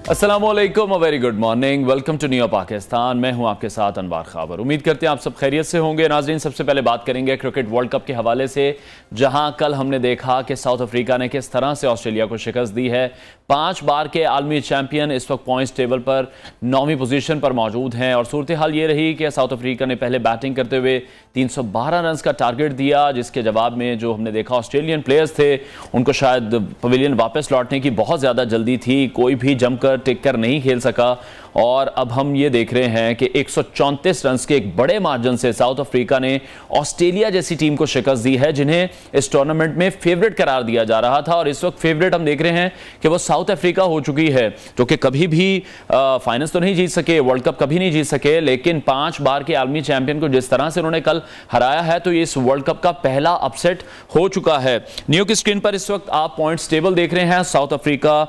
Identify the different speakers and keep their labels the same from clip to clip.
Speaker 1: अस्सलामुअलैकुम, very good morning, welcome to new Pakistan. मैं हूं आपके साथ अनवार खाबर। उम्मीद करते हैं आप सब खैरियत से होंगे। नाज़रीन, सबसे पहले बात करेंगे क्रिकेट वर्ल्ड कप के हवाले से, जहां कल हमने देखा कि साउथ अफ्रीका ने किस तरह से ऑस्ट्रेलिया को शिकस्त दी है। 5 बार के आलमी चैंपियन इस वक्त पॉइंट्स टेबल पर 9वीं पोजीशन पर मौजूद हैं और सूरत हाल ये रही कि साउथ अफ्रीका ने पहले बैटिंग करते हुए 312 रन का टारगेट दिया, जिसके जवाब में जो हमने देखा ऑस्ट्रेलियन प्लेयर्स थे उनको शायद पवेलियन वापस लौटने की बहुत ज़्यादा जल्दी थी, कोई भी जमकर टिक कर नहीं खेल सका। और अब हम ये देख रहे हैं कि 134 रन के एक बड़े मार्जिन से साउथ अफ्रीका ने ऑस्ट्रेलिया जैसी टीम को शिकस्त दी है, जिन्हें इस टूर्नामेंट में फेवरेट करार दिया जा रहा था। और इस वक्त फेवरेट हम देख रहे हैं कि वो साउथ अफ्रीका हो चुकी है, जो कि कभी भी फाइनल्स तो नहीं जीत सके, वर्ल्ड कप कभी नहीं जीत सके, लेकिन 5 बार के आलमी चैंपियन को जिस तरह से उन्होंने कल हराया है, तो ये इस वर्ल्ड कप का पहला अपसेट हो चुका है। न्यू की स्क्रीन पर इस वक्त आप पॉइंट्स टेबल देख रहे हैं। साउथ अफ्रीका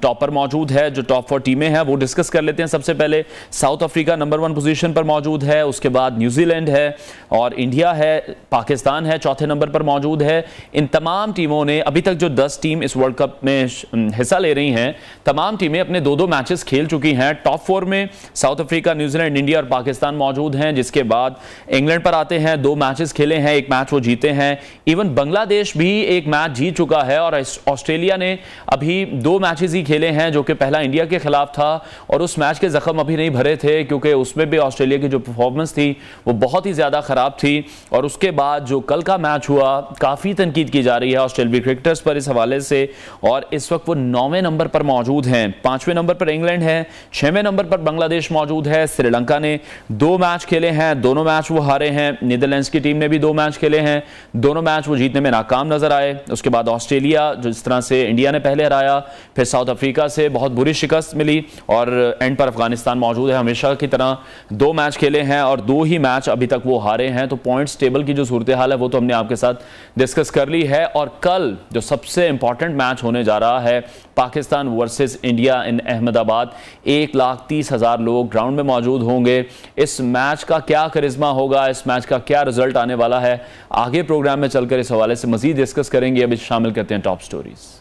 Speaker 1: टॉप पर मौजूद है। जो टॉप 4 टीमें हैं वो डिस्कस कर लेते हैं। सबसे पहले साउथ अफ्रीका नंबर 1 पोजीशन पर मौजूद है, उसके बाद न्यूजीलैंड है और इंडिया है, पाकिस्तान है चौथे नंबर पर मौजूद है। इन तमाम टीमों ने अभी तक जो 10 टीम इस वर्ल्ड कप में हिस्सा ले रही हैं, तमाम टीमें अपने 2-2 मैचेस खेल चुकी हैं। टॉप 4 में साउथ अफ्रीका, न्यूजीलैंड, इंडिया और पाकिस्तान मौजूद हैं। जिसके बाद इंग्लैंड पर आते हैं, 2 मैचेस खेले हैं, 1 मैच वो जीते हैं। इवन बांग्लादेश भी 1 मैच जीत चुका है और ऑस्ट्रेलिया ने अभी 2 मैचेस ही खेले हैं, जो कि पहला इंडिया के खिलाफ था और उस मैच के जख्म अभी नहीं भरे थे, क्योंकि उसमें भी ऑस्ट्रेलिया की जो परफॉर्मेंस थी वो बहुत ही ज्यादा खराब थी। और उसके बाद जो कल का मैच हुआ, काफी तनकीद की जा रही है ऑस्ट्रेलियाई क्रिकेटर्स पर इस हवाले से, और इस वक्त वो 9वें नंबर पर मौजूद हैं। 5वें नंबर पर इंग्लैंड है, 6वें नंबर पर बांग्लादेश मौजूद है। श्रीलंका ने 2 मैच खेले हैं, दोनों मैच वो हारे हैं। नीदरलैंड्स की टीम ने भी 2 मैच खेले हैं, दोनों मैच वो जीतने में नाकाम नजर आए। उसके बाद ऑस्ट्रेलिया, जिस तरह से इंडिया ने पहले हराया, फिर साउथ अफ्रीका से बहुत बुरी शिकस्त मिली और एंड पर अफगानिस्तान मौजूद है। हमेशा की तरह 2 मैच खेले हैं और 2 ही मैच अभी तक वो हारे हैं। तो पॉइंट्स टेबल की जो सूरत हाल है वो तो हमने आपके साथ डिस्कस कर ली है। और कल जो सबसे इंपॉर्टेंट मैच होने जा रहा है, Pakistan versus India in Ahmedabad, 1,30,000 लोग ग्राउंड में मौजूद होंगे। इस मैच का क्या करिश्मा होगा, इस मैच का क्या रिजल्ट आने वाला है, आगे प्रोग्राम में चलकर इस हवाले से मजीद डिस्कस करेंगे। अभी शामिल करते हैं टॉप स्टोरीज।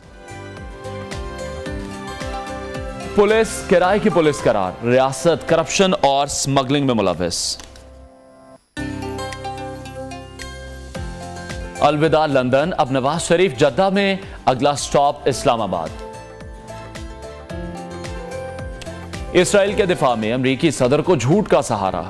Speaker 1: पुलिस, किराए की पुलिस करार, रियासत करप्शन और स्मगलिंग में मुलविस। अलविदा लंदन, अब नवाज शरीफ जद्दा में, अगला स्टॉप इस्लामाबाद। इसराइल के दिफा में अमरीकी सदर को झूठ का सहारा।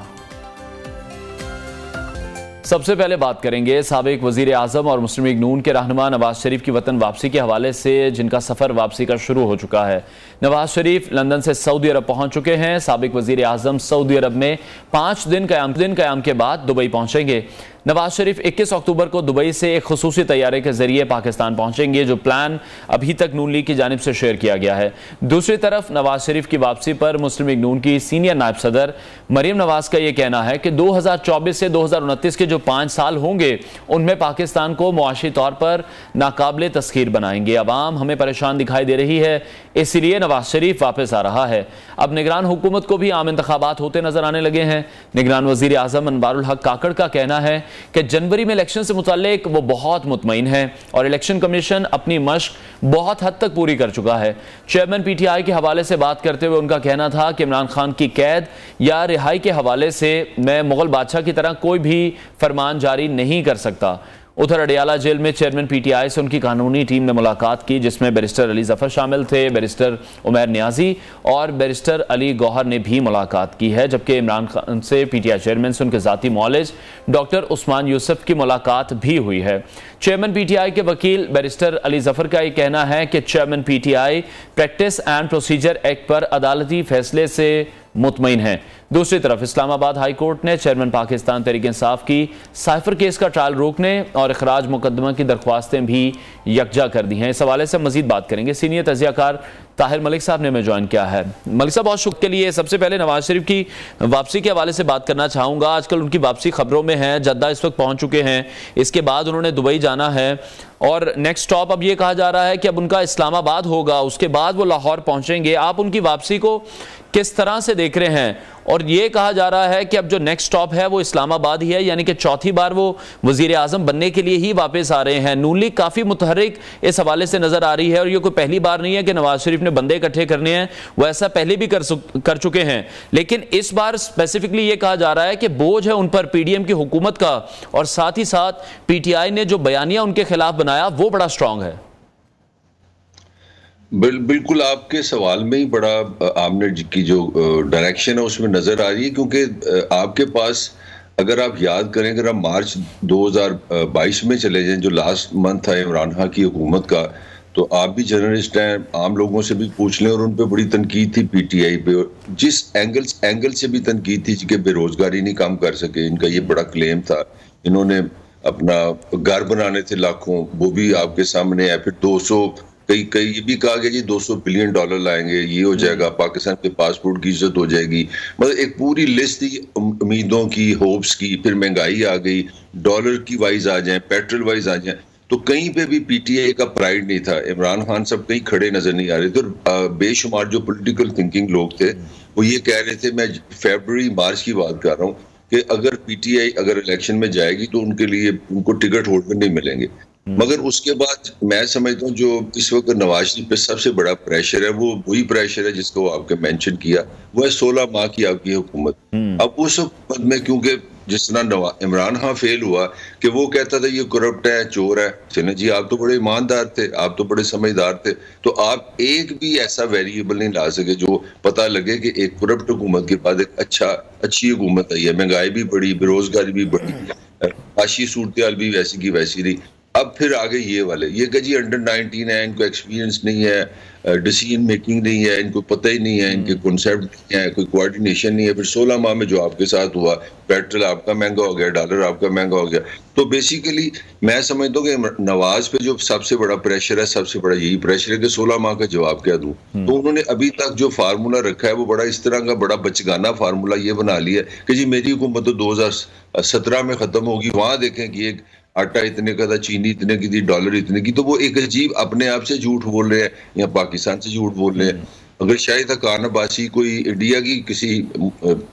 Speaker 1: सबसे पहले बात करेंगे साबिक वजीर आजम और मुस्लिम लीग नून के रहनुमा नवाज शरीफ की वतन वापसी के हवाले से, जिनका सफर वापसी का शुरू हो चुका है। नवाज शरीफ लंदन से सऊदी अरब पहुंच चुके हैं। साबिक वजीर आजम सऊदी अरब में 5 दिन कयाम के बाद दुबई पहुंचेंगे। नवाज शरीफ 21 अक्टूबर को दुबई से एक खुसूसी तैयारे के जरिए पाकिस्तान पहुंचेंगे, जो प्लान अभी तक नून लीग की जानिब से शेयर किया गया है। दूसरी तरफ नवाज शरीफ की वापसी पर मुस्लिम लीग नून की सीनियर नायब सदर मरियम नवाज का यह कहना है कि 2024 से 2029 के जो 5 साल होंगे उनमें पाकिस्तान को मुआशी तौर पर नाकाबिले तस्खीर बनाएंगे। अवाम हमें परेशान दिखाई दे रही है, इसलिए नवाज शरीफ वापस आ रहा है। अब निगरान हुकूमत को भी आम इंतखाबात होते नजर आने लगे हैं। निगरान वजीर आजम अनवारुल हक काकड़ का कहना है कि जनवरी में इलेक्शन से मुताल्लिक वो बहुत मुतमईन है और इलेक्शन कमीशन अपनी मशक बहुत हद तक पूरी कर चुका है। चेयरमैन पीटीआई के हवाले से बात करते हुए उनका कहना था कि इमरान खान की कैद या रिहाई के हवाले से मैं मुगल बादशाह की तरह कोई भी फरमान जारी नहीं कर सकता। उधर अडियाला जेल में चेयरमैन पीटीआई से उनकी कानूनी टीम ने मुलाकात की, जिसमें बैरिस्टर अली जफर शामिल थे, बैरिस्टर उमैर नियाजी और बैरिस्टर अली गौहर ने भी मुलाकात की है। जबकि इमरान खान से पीटीआई चेयरमैन से उनके जाती मौलिज डॉक्टर उस्मान यूसुफ की मुलाकात भी हुई है। चेयरमैन पीटीआई के वकील बैरिस्टर अली जफर का यह कहना है कि chairman PTI practice and procedure act पर अदालती फैसले से मुतमईन है। दूसरी तरफ इस्लामाबाद हाई कोर्ट ने चेयरमैन पाकिस्तान तहरीक इंसाफ की साइफर केस का ट्रायल रोकने और इखराज मुकदमा की दरख्वास्तें भी यकजा कर दी हैं। इस हवाले से मजीद बात करेंगे। सीनियर तजियाकार ताहिर मलिक साहब ने हमें ज्वाइन किया है। मलिक साहब, बहुत शुक्र के लिए। सबसे पहले नवाज शरीफ की वापसी के हवाले से बात करना चाहूँगा। आजकल उनकी वापसी खबरों में है, जद्दा इस वक्त पहुँच चुके हैं, इसके बाद उन्होंने दुबई जाना है और नेक्स्ट स्टॉप अब ये कहा जा रहा है कि अब उनका इस्लामाबाद होगा, उसके बाद वो लाहौर पहुँचेंगे। आप उनकी वापसी को किस तरह से देख रहे हैं? और ये कहा जा रहा है कि अब जो नेक्स्ट स्टॉप है वो इस्लामाबाद ही है, यानी कि चौथी बार वो वजीर आजम बनने के लिए ही वापस आ रहे हैं। नून लीग काफ़ी मुतहरिक इस हवाले से नज़र आ रही है और ये कोई पहली बार नहीं है कि नवाज शरीफ ने बंदे इकट्ठे करने हैं, वो ऐसा पहले भी कर चुके हैं, लेकिन इस बार स्पेसिफिकली ये कहा जा रहा है कि बोझ है उन पर पीडीएम की हुकूमत का, और साथ ही साथ पीटीआई ने जो बयानिया उनके खिलाफ बनाया वो बड़ा स्ट्रांग है।
Speaker 2: बिल्कुल आपके सवाल में ही बड़ा आमने की जो डायरेक्शन है उसमें नजर आ रही है, क्योंकि आपके पास अगर आप याद करें, अगर आप मार्च 2022 में चले जाएं जो लास्ट मंथ था इमरान खान की हुकूमत का, तो आप भी जर्नलिस्ट हैं, आम लोगों से भी पूछ लें, और उन पे बड़ी तनकीद थी पीटीआई पे, जिस एंगल से भी तनकीद थी कि बेरोजगारी नहीं कम कर सके, इनका ये बड़ा क्लेम था, इन्होंने अपना घर बनाने थे लाखों, वो भी आपके सामने है, फिर 200 कई ये भी कहा गया जी $200 बिलियन लाएंगे, ये हो जाएगा, पाकिस्तान के पासपोर्ट की इज्जत हो जाएगी, मतलब एक पूरी लिस्ट थी उम्मीदों की, होप्स की, फिर महंगाई आ गई, डॉलर की वाइज आ जाए, पेट्रोल वाइज आ जाए, तो कहीं पे भी पीटीआई का प्राइड नहीं था, इमरान खान सब कहीं खड़े नजर नहीं आ रहे थे, और बेशुमार जो पॉलिटिकल थिंकिंग लोग थे वो ये कह रहे थे, मैं फरवरी मार्च की बात कर रहा हूँ, कि अगर पीटीआई अगर इलेक्शन में जाएगी तो उनके लिए उनको टिकट होल्डर नहीं मिलेंगे। मगर उसके बाद मैं समझता हूँ जो इस वक्त नवाज शरीफ पे सबसे बड़ा प्रेशर है, वो वही प्रेशर है जिसको आपने मेंशन किया, वो है 16 माह की आपकी हुकूमत। अब उस हुकूमत में क्योंकि जिस तरह इमरान खान फेल हुआ कि वो कहता था ये करप्ट है, चोर है, चले जी आप तो बड़े ईमानदार थे, आप तो बड़े समझदार थे, तो आप एक भी ऐसा वेरिएबल नहीं ला सके जो पता लगे कि एक करप्ट हुकूमत के बाद एक अच्छी हुकूमत आई है, महंगाई भी बढ़ी, बेरोजगारी भी बढ़ी, आशी सूरत भी वैसी की वैसी रही। अब फिर आगे ये वाले ये कि जी अंडर 19 है, इनको एक्सपीरियंस नहीं है, डिसीजन मेकिंग नहीं है, इनको पता ही नहीं है, इनके कॉन्सेप्ट नहीं है, कोई कोऑर्डिनेशन नहीं है। फिर 16 माह में जो आपके साथ हुआ, पेट्रोल आपका महंगा हो गया, डॉलर आपका महंगा हो गया, तो बेसिकली मैं समझता हूँ कि नवाज पे जो सबसे बड़ा प्रेशर है, सबसे बड़ा यही प्रेशर है कि 16 माह का जवाब क्या दूं। तो उन्होंने अभी तक जो फार्मूला रखा है वो बड़ा इस तरह का बड़ा बचगाना फार्मूला ये बना लिया कि जी मेरी हुकूमत तो 2017 में खत्म होगी, वहां देखें कि एक आटा इतने का था, चीनी इतने की थी, डॉलर इतने की, तो वो एक अजीब अपने आप से झूठ बोल रहे हैं या पाकिस्तान से झूठ बोल रहे हैं। अगर शायद खान अब्बासी कोई इंडिया की किसी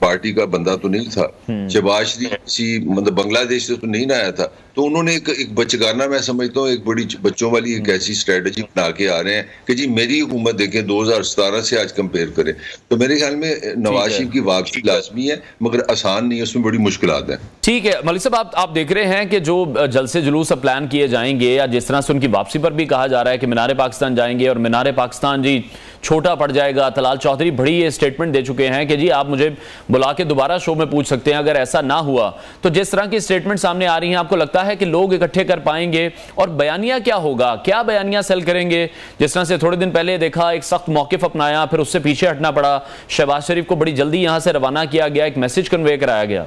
Speaker 2: पार्टी का बंदा तो नहीं था, शहबाज शरीफ किसी मतलब बांग्लादेश से तो नहीं ना आया था, तो उन्होंने एक बचगाना, मैं समझता हूँ एक बड़ी बच्चों वाली एक ऐसी स्ट्रेटजी बना के आ रहे हैं कि जी मेरी हुकूमत देखें 2017 से आज कंपेयर करें। तो मेरे ख्याल में नवाज शरीफ की वापसी लाजमी है, मगर आसान नहीं है, उसमें बड़ी मुश्किलात हैं।
Speaker 1: ठीक है मलिक साहब, आप देख रहे हैं कि जो जलसे जुलूस प्लान किए जाएंगे या जिस तरह से उनकी वापसी पर भी कहा जा रहा है कि मीनार पाकिस्तान जाएंगे और मीनार पाकिस्तान जी छोटा पड़ जाएगा। तलाल चौधरी बड़ी ये स्टेटमेंट दे चुके हैं कि जी आप मुझे बुला के दोबारा शो में पूछ सकते हैं अगर ऐसा ना हुआ। तो जिस तरह की स्टेटमेंट सामने आ रही हैं, आपको लगता है कि लोग इकट्ठे कर पाएंगे? और बयानिया क्या होगा, क्या बयानिया सेल करेंगे? जिस तरह से थोड़े दिन पहले देखा एक सख्त मौकिफ अपनाया, फिर उससे पीछे हटना पड़ा, शहबाज शरीफ को बड़ी जल्दी यहां से रवाना किया गया, एक मैसेज कन्वे कराया गया।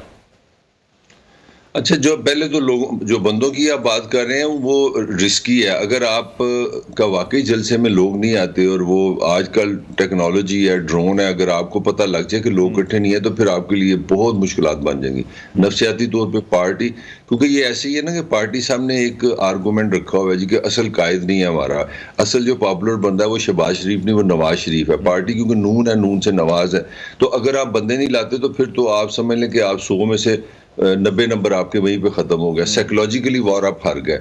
Speaker 2: अच्छा, जो पहले तो लोग जो बंदों की आप बात कर रहे हैं वो रिस्की है। अगर आप का वाकई जलसे में लोग नहीं आते और वो आजकल टेक्नोलॉजी है, ड्रोन है, अगर आपको पता लग जाए कि लोग इकट्ठे नहीं है तो फिर आपके लिए बहुत मुश्किलात बन जाएंगी नफसियाती तौर पे पार्टी। क्योंकि ये ऐसे ही है ना कि पार्टी सामने एक आर्गूमेंट रखा हुआ है जी कि असल कायद नहीं है हमारा, असल जो पॉपुलर बंदा है वो शहबाज शरीफ नहीं, वो नवाज शरीफ है। पार्टी क्योंकि नून है, नून से नवाज है, तो अगर आप बंदे नहीं लाते तो फिर तो आप समझ लें कि आप 100 में से 90 नंबर आपके वहीं पे खत्म हो गया। साइकोलॉजिकली वॉर आप हार गए।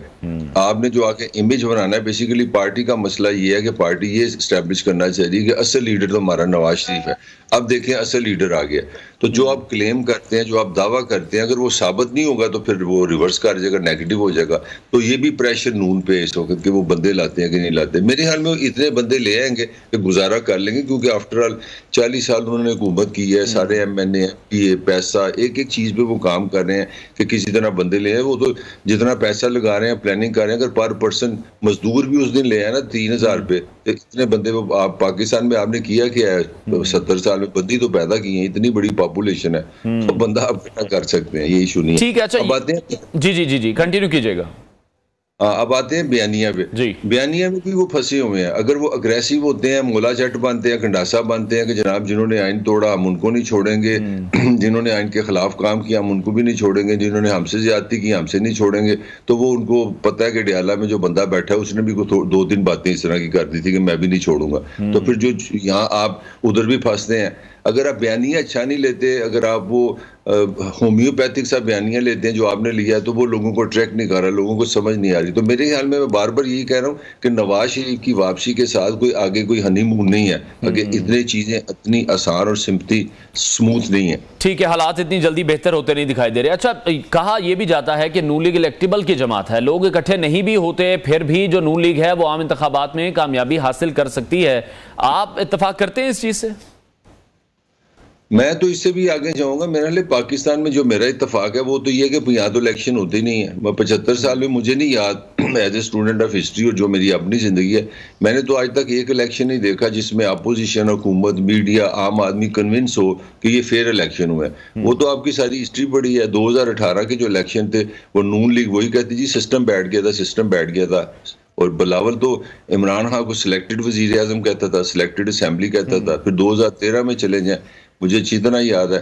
Speaker 2: आपने जो आके इमेज बनाना है, बेसिकली पार्टी का मसला ये है कि पार्टी ये एस्टैब्लिश करना चाहिए कि असल लीडर तो हमारा नवाज शरीफ है। अब देखें असल लीडर आ गया, तो जो आप क्लेम करते हैं, जो आप दावा करते हैं, अगर वो साबित नहीं होगा तो फिर वो रिवर्स कर जाएगा, नेगेटिव हो जाएगा। तो ये भी प्रेशर नून पे इस वक्त कि वो बंदे लाते हैं कि नहीं लाते। मेरे ख्याल में इतने बंदे ले आएंगे कि गुजारा कर लेंगे, क्योंकि आफ्टर ऑल 40 साल उन्होंने हुकूमत की है, सारे MNA MPA पैसा एक एक चीज पे वो काम कर रहे हैं कि किसी तरह बंदे ले आए। वो तो जितना पैसा लगा रहे हैं, प्लानिंग कर रहे हैं, अगर पर पर्सन मजदूर भी उस दिन ले आए ना 3000 पे, इतने बंदे आप पाकिस्तान में आपने किया क्या है? 70 साल में बंदी तो पैदा की है, इतनी बड़ी पॉपुलेशन है, तो बंदा आप क्या कर सकते हैं, ये इशू नहीं है।
Speaker 1: ठीक है, अच्छा
Speaker 2: अब आते हैं
Speaker 1: जी कंटिन्यू कीजिएगा।
Speaker 2: अब आते हैं बयानिया पे। बयानिया में भी वो फंसे हुए हैं। अगर वो अग्रेसिव होते हैं, मोला चट बनते हैं, गंडासा बनते हैं कि जनाब जिन्होंने आइन तोड़ा हम उनको नहीं छोड़ेंगे, जिन्होंने आइन के खिलाफ काम किया हम उनको भी नहीं छोड़ेंगे, जिन्होंने हमसे ज्यादती की हमसे नहीं छोड़ेंगे, तो वो उनको पता है कि डियाला में जो बंदा बैठा है उसने भी 2-3 बातें इस तरह की कर दी थी कि मैं भी नहीं छोड़ूंगा। तो फिर जो यहाँ आप उधर भी फंसते हैं। अगर आप बयानिया अच्छा नहीं लेते, अगर आप वो होम्योपैथिक सा बयानिया लेते हैं जो आपने लिया है, तो वो लोगों को ट्रैक नहीं कर रहा, लोगों को समझ नहीं आ रही। तो मेरे ख्याल में मैं बार बार यही कह रहा हूँ कि नवाज शरीफ की वापसी के साथ कोई आगे कोई हनीमून नहीं है, अगर इतनी चीजें इतनी आसान और सिंपथी स्मूथ नहीं है।
Speaker 1: ठीक है, हालात इतनी जल्दी बेहतर होते नहीं दिखाई दे रहे। अच्छा, कहा यह भी जाता है कि नून लीग इलेक्टेबल की जमात है, लोग इकट्ठे नहीं भी होते फिर भी जो नून लीग है वो आम इंतखाबात में कामयाबी हासिल कर सकती है। आप इत्तेफाक करते हैं इस चीज से?
Speaker 2: मैं तो इससे भी आगे जाऊंगा। मेरे लिए पाकिस्तान में जो मेरा इत्तेफाक है वो तो ये है कि यहाँ तो इलेक्शन होते ही नहीं है। मैं 75 साल में, मुझे नहीं याद as a student of history और जो मेरी अपनी जिंदगी है, मैंने तो आज तक एक इलेक्शन नहीं देखा जिसमें अपोजिशन, हुकूमत, मीडिया, आम आदमी कन्विंस हो कि ये फेयर इलेक्शन हुआ है। वो तो आपकी सारी हिस्ट्री पड़ी है। 2018 के जो इलेक्शन थे वो नून लीग वही कहती जी सिस्टम बैठ गया था, सिस्टम बैठ गया था। और बिलावल तो इमरान खान को सिलेक्टेड वजीर आजम कहता था, सिलेक्टेड असेंबली कहता था। फिर 2013 में चले जाए, मुझे अच्छी तरह याद है,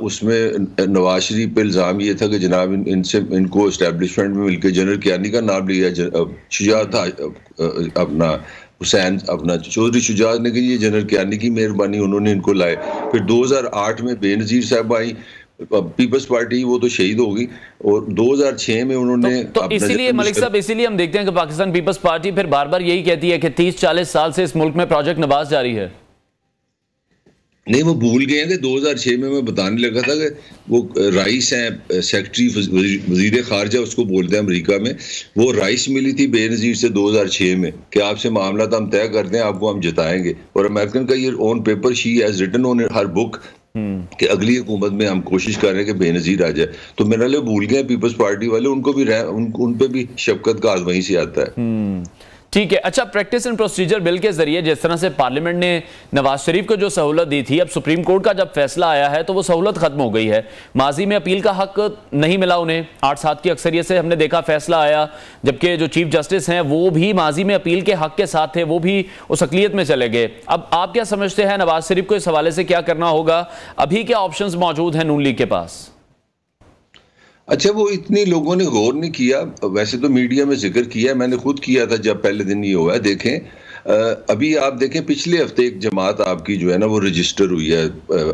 Speaker 2: उसमें नवाज शरीफ पे इल्ज़ाम ये था कि जनाब इनको इस्टेब्लिशमेंट में मिलकर जनरल कियानी का नाम लिया, शुजा था अपना हुसैन, अपना चौधरी शुजा ने कि ये जनरल कियानी की मेहरबानी, उन्होंने इनको लाए। फिर 2008 में बेनज़ीर साहब आई, पीपल्स पार्टी, वो तो शहीद होगी। और 2006 में उन्होंने
Speaker 1: तो इसीलिए मलिक साहब, इसीलिए हम देखते हैं कि पाकिस्तान पीपल्स पार्टी फिर बार बार यही कहती है कि 30-40 साल से इस मुल्क में प्रोजेक्ट नवाज जारी है।
Speaker 2: नहीं, वो भूल गए हैं कि 2006 में मैं बताने लगा था कि वो राइस हैं, सेक्रेटरी वजीर खारजा उसको बोलते हैं अमेरिका में, वो राइस मिली थी बेनज़ीर से 2006 में कि आपसे मामला तो हम तय करते हैं, आपको हम जिताएंगे। और अमेरिकन का ये on paper she has written on her book कि अगली हुकूमत में हम कोशिश कर रहे हैं कि बेनज़ीर आ जाए। तो मेरे लिए भूल गए पीपल्स पार्टी वाले, उनको भी उन पे भी शफकत का वहीं से आता है।
Speaker 1: ठीक है। अच्छा, प्रैक्टिस एंड प्रोसीजर बिल के जरिए जिस तरह से पार्लियामेंट ने नवाज शरीफ को जो सहूलत दी थी, अब सुप्रीम कोर्ट का जब फैसला आया है तो वो सहूलत खत्म हो गई है। माजी में अपील का हक नहीं मिला उन्हें, 8-7 की अक्सरियत से हमने देखा फैसला आया, जबकि जो चीफ जस्टिस हैं वो भी माजी में अपील के हक के साथ थे, वो भी उस अकलियत में चले गए। अब आप क्या समझते हैं नवाज शरीफ को इस हवाले से क्या करना होगा? अभी क्या ऑप्शंस मौजूद हैं नून लीग के पास?
Speaker 2: अच्छा, वो इतनी लोगों ने गौर नहीं किया। वैसे तो मीडिया में जिक्र किया, मैंने खुद किया था जब पहले दिन ये हुआ है। देखें, अभी आप देखें पिछले हफ्ते एक जमात आपकी जो है ना वो रजिस्टर हुई है,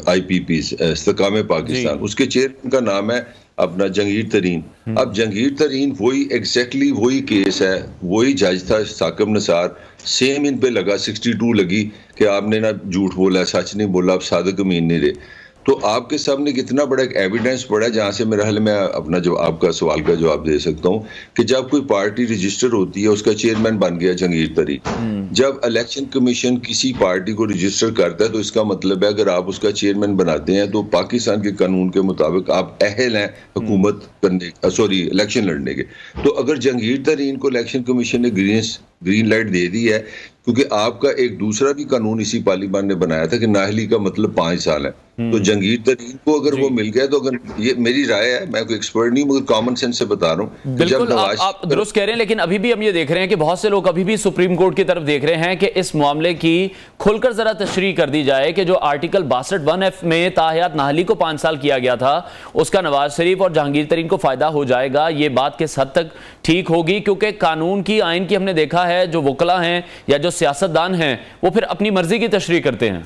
Speaker 2: IPP इस्तेकाम पाकिस्तान, उसके चेयरमैन का नाम है अपना जंगीर तरीन। अब जंगीर तरीन वही एग्जैक्टली वही केस है, वही जज था साकिब निसार, सेम इन पे लगा 62 लगी कि आपने ना झूठ बोला, सच नहीं बोला, आप सादिक अमीन नहीं रहे। तो आपके सामने कितना बड़ा एक एविडेंस पड़ा है जहां से मेरा हाल मैं अपना जो आपका सवाल का जवाब दे सकता हूं कि जब कोई पार्टी रजिस्टर होती है, उसका चेयरमैन बन गया जंगीर तरीन। जब इलेक्शन कमीशन किसी पार्टी को रजिस्टर करता है तो इसका मतलब है अगर आप उसका चेयरमैन बनाते हैं तो पाकिस्तान के कानून के मुताबिक आप अहल हैं हुकूमत करने, सॉरी इलेक्शन लड़ने के। तो अगर जंगीर तरीन को इलेक्शन कमीशन ने ग्रीन लाइट दे दी है, क्योंकि आपका एक दूसरा भी कानून इसी पार्लियामेंट ने बनाया था कि नाहली का मतलब 5 साल है, तो जंगीर तरीन को अगर वो मिल गया तो, अगर ये मेरी राय है, मैं कोई एक्सपर्ट नहीं मगर कॉमन सेंस से बता रहा हूँ।
Speaker 1: बिल्कुल आप दुरुस्त कह रहे हैं, लेकिन अभी भी हम ये देख रहे हैं कि बहुत से लोग अभी भी सुप्रीम कोर्ट की तरफ देख रहे हैं कि इस मामले की खुलकर जरा तशरीह कर दी जाए कि जो आर्टिकल 62(1)(f) में ताहयात नाहली को 5 साल किया गया था, उसका नवाज शरीफ और जहांगीर तरीन को फायदा हो जाएगा। ये बात किस हद तक ठीक होगी? क्योंकि कानून की, आइन की हमने देखा है जो वकला हैं या जो सियासतदान हैं वो फिर अपनी मर्जी की तशरीह करते हैं।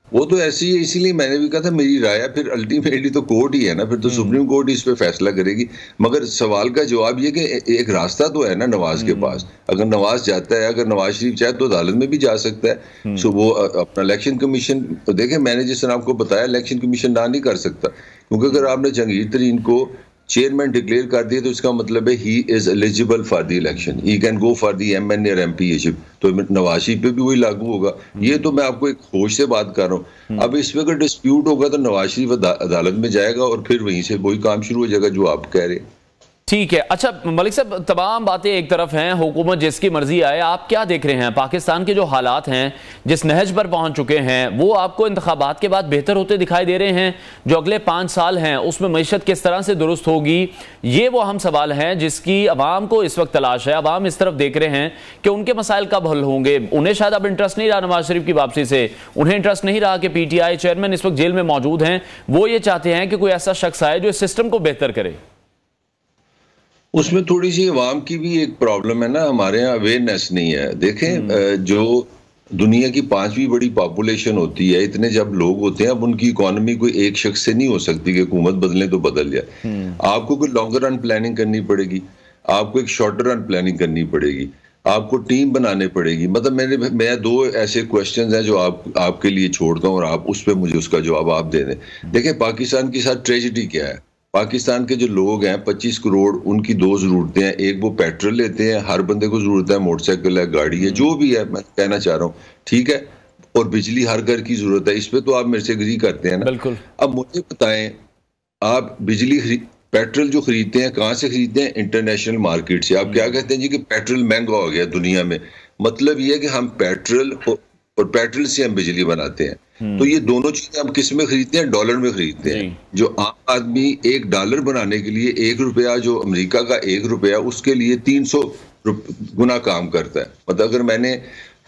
Speaker 2: वो तो ऐसी है, इसीलिए मैंने भी कहा था मेरी राय है, फिर अल्टीमेटली तो कोर्ट ही है ना, फिर तो सुप्रीम कोर्ट ही इस पे फैसला करेगी। मगर सवाल का जवाब ये कि एक रास्ता तो है ना नवाज के पास, अगर नवाज जाता है, अगर नवाज शरीफ चाहे तो अदालत में भी जा सकता है। सो वो अपना इलेक्शन कमीशन, देखें मैंने जिस तरह आपको बताया इलेक्शन कमीशन ना नहीं कर सकता, क्योंकि अगर आपने जंगीर तरीन को चेयरमैन डिक्लेयर कर दिया तो इसका मतलब है he is eligible for the election, he can go for the MN और MP-शिप। तो नवाज शरीफ पे भी वही लागू होगा। ये तो मैं आपको एक होश से बात कर रहा हूँ। अब इसमें अगर डिस्प्यूट होगा तो नवाज शरीफ अदालत में जाएगा और फिर वहीं से वही काम शुरू हो जाएगा जो आप कह रहे हैं।
Speaker 1: ठीक है। अच्छा मलिक साहब, तमाम बातें एक तरफ हैं, हुकूमत जिसकी मर्जी आए, आप क्या देख रहे हैं पाकिस्तान के जो हालात हैं, जिस नहज पर पहुंच चुके हैं, वो आपको इंतखाबात के बाद बेहतर होते दिखाई दे रहे हैं? जो अगले 5 साल हैं उसमें मईशत किस तरह से दुरुस्त होगी, ये वो अहम सवाल हैं जिसकी अवाम को इस वक्त तलाश है। अवाम इस तरफ देख रहे हैं कि उनके मसाइल कब हल होंगे। उन्हें शायद अब इंटरेस्ट नहीं रहा नवाज शरीफ की वापसी से, उन्हें इंटरेस्ट नहीं रहा कि PTI चेयरमैन इस वक्त जेल में मौजूद हैं। वो ये चाहते हैं कि कोई ऐसा शख्स आए जो इस सिस्टम को बेहतर करे।
Speaker 2: उसमें थोड़ी सी अवाम की भी एक प्रॉब्लम है ना, हमारे यहाँ अवेयरनेस नहीं है। देखें, जो दुनिया की 5वीं बड़ी पॉपुलेशन होती है, इतने जब लोग होते हैं, अब उनकी इकोनॉमी कोई एक शख्स से नहीं हो सकती कि हुकूमत बदले तो बदल जाए। आपको कोई लॉन्गर रन प्लानिंग करनी पड़ेगी, आपको एक शॉर्टर रन प्लानिंग करनी पड़ेगी, आपको टीम बनाने पड़ेगी। मतलब मैं दो ऐसे क्वेश्चंस हैं जो आपके लिए छोड़ता हूं और आप उस पर मुझे उसका जवाब आप दे दें। देखिए पाकिस्तान के साथ ट्रेजिडी क्या है। पाकिस्तान के जो लोग हैं 25 करोड़, उनकी दो जरूरतें हैं। एक वो पेट्रोल लेते हैं, हर बंदे को जरूरत है, मोटरसाइकिल है, गाड़ी है, जो भी है, मैं कहना चाह रहा हूँ, ठीक है। और बिजली हर घर की जरूरत है, इस पे तो आप मेरे से एग्री करते हैं ना।
Speaker 1: बिल्कुल।
Speaker 2: अब मुझे बताएं, आप पेट्रोल जो खरीदते हैं कहां से खरीदते हैं? इंटरनेशनल मार्केट से। आप क्या कहते हैं जी कि पेट्रोल महंगा हो गया दुनिया में। मतलब ये है कि हम पेट्रोल और पेट्रोल से हम बिजली बनाते हैं। तो ये दोनों चीजें हम किस में खरीदते हैं? डॉलर में खरीदते हैं। जो आम आदमी $1 बनाने के लिए $1, जो अमेरिका का $1, उसके लिए 300 गुना काम करता है। मतलब अगर मैंने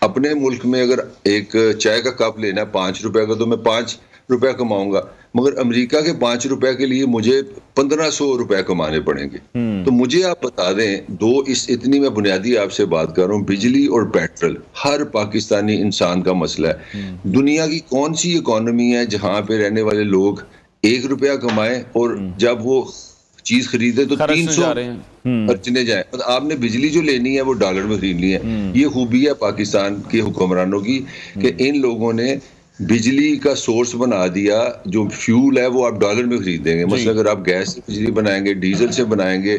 Speaker 2: अपने मुल्क में अगर एक चाय का कप लेना है ₹5 का, तो मैं ₹5 कमाऊंगा, मगर अमेरिका के ₹5 के लिए मुझे ₹1500 कमाने पड़ेंगे। तो मुझे आप बता दें, इतनी मैं बुनियादी आपसे बात कर रहा हूँ, बिजली और पेट्रोल हर पाकिस्तानी इंसान का मसला है। दुनिया की कौन सी इकोनॉमी है जहां पे रहने वाले लोग ₹1 कमाएं और जब वो चीज खरीदे तो 300 खर्चने जाए? मतलब आपने बिजली जो लेनी है वो डॉलर में खरीदनी है। ये खूबी है पाकिस्तान के हुक्मरानों की कि इन लोगों ने बिजली का सोर्स बना दिया, जो फ्यूल है वो आप डॉलर में खरीदेंगे। मतलब अगर आप गैस से बिजली बनाएंगे, डीजल से बनाएंगे,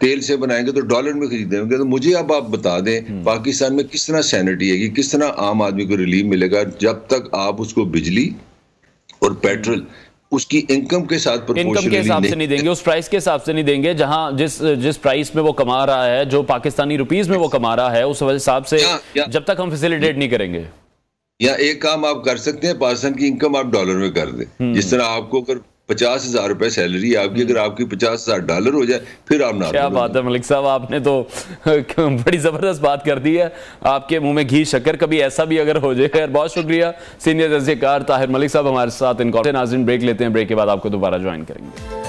Speaker 2: तेल से बनाएंगे, तो डॉलर में खरीदेंगे। तो मुझे अब आप बता दें, पाकिस्तान में किस तरह सैनिटी है, किस तरह आम आदमी को रिलीफ मिलेगा जब तक आप उसको बिजली और पेट्रोल उसकी इनकम के साथ
Speaker 1: इनकम के हिसाब से नहीं देंगे, उस प्राइस के हिसाब से नहीं देंगे जहां जिस प्राइस में वो कमा रहा है, जो पाकिस्तानी रुपीस में वो कमा रहा है, उस हिसाब से जब तक हम फैसिलिटेट नहीं करेंगे।
Speaker 2: या एक काम आप कर सकते हैं, पाकिस्तान की इनकम आप डॉलर में कर दें। जिस तरह आपको अगर ₹50,000 सैलरी है आपकी, अगर आपकी $50,000 हो जाए, फिर आप ना।
Speaker 1: क्या बात है मलिक साहब, आपने तो बड़ी जबरदस्त बात कर दी है। आपके मुंह में घी शक्कर, कभी ऐसा भी अगर हो जाए। बहुत शुक्रिया सीनियर तजज़ियाकार ताहिर मलिक साहब हमारे साथ इन कॉल। नाज़रीन ब्रेक लेते हैं, ब्रेक के बाद आपको दोबारा ज्वाइन करेंगे।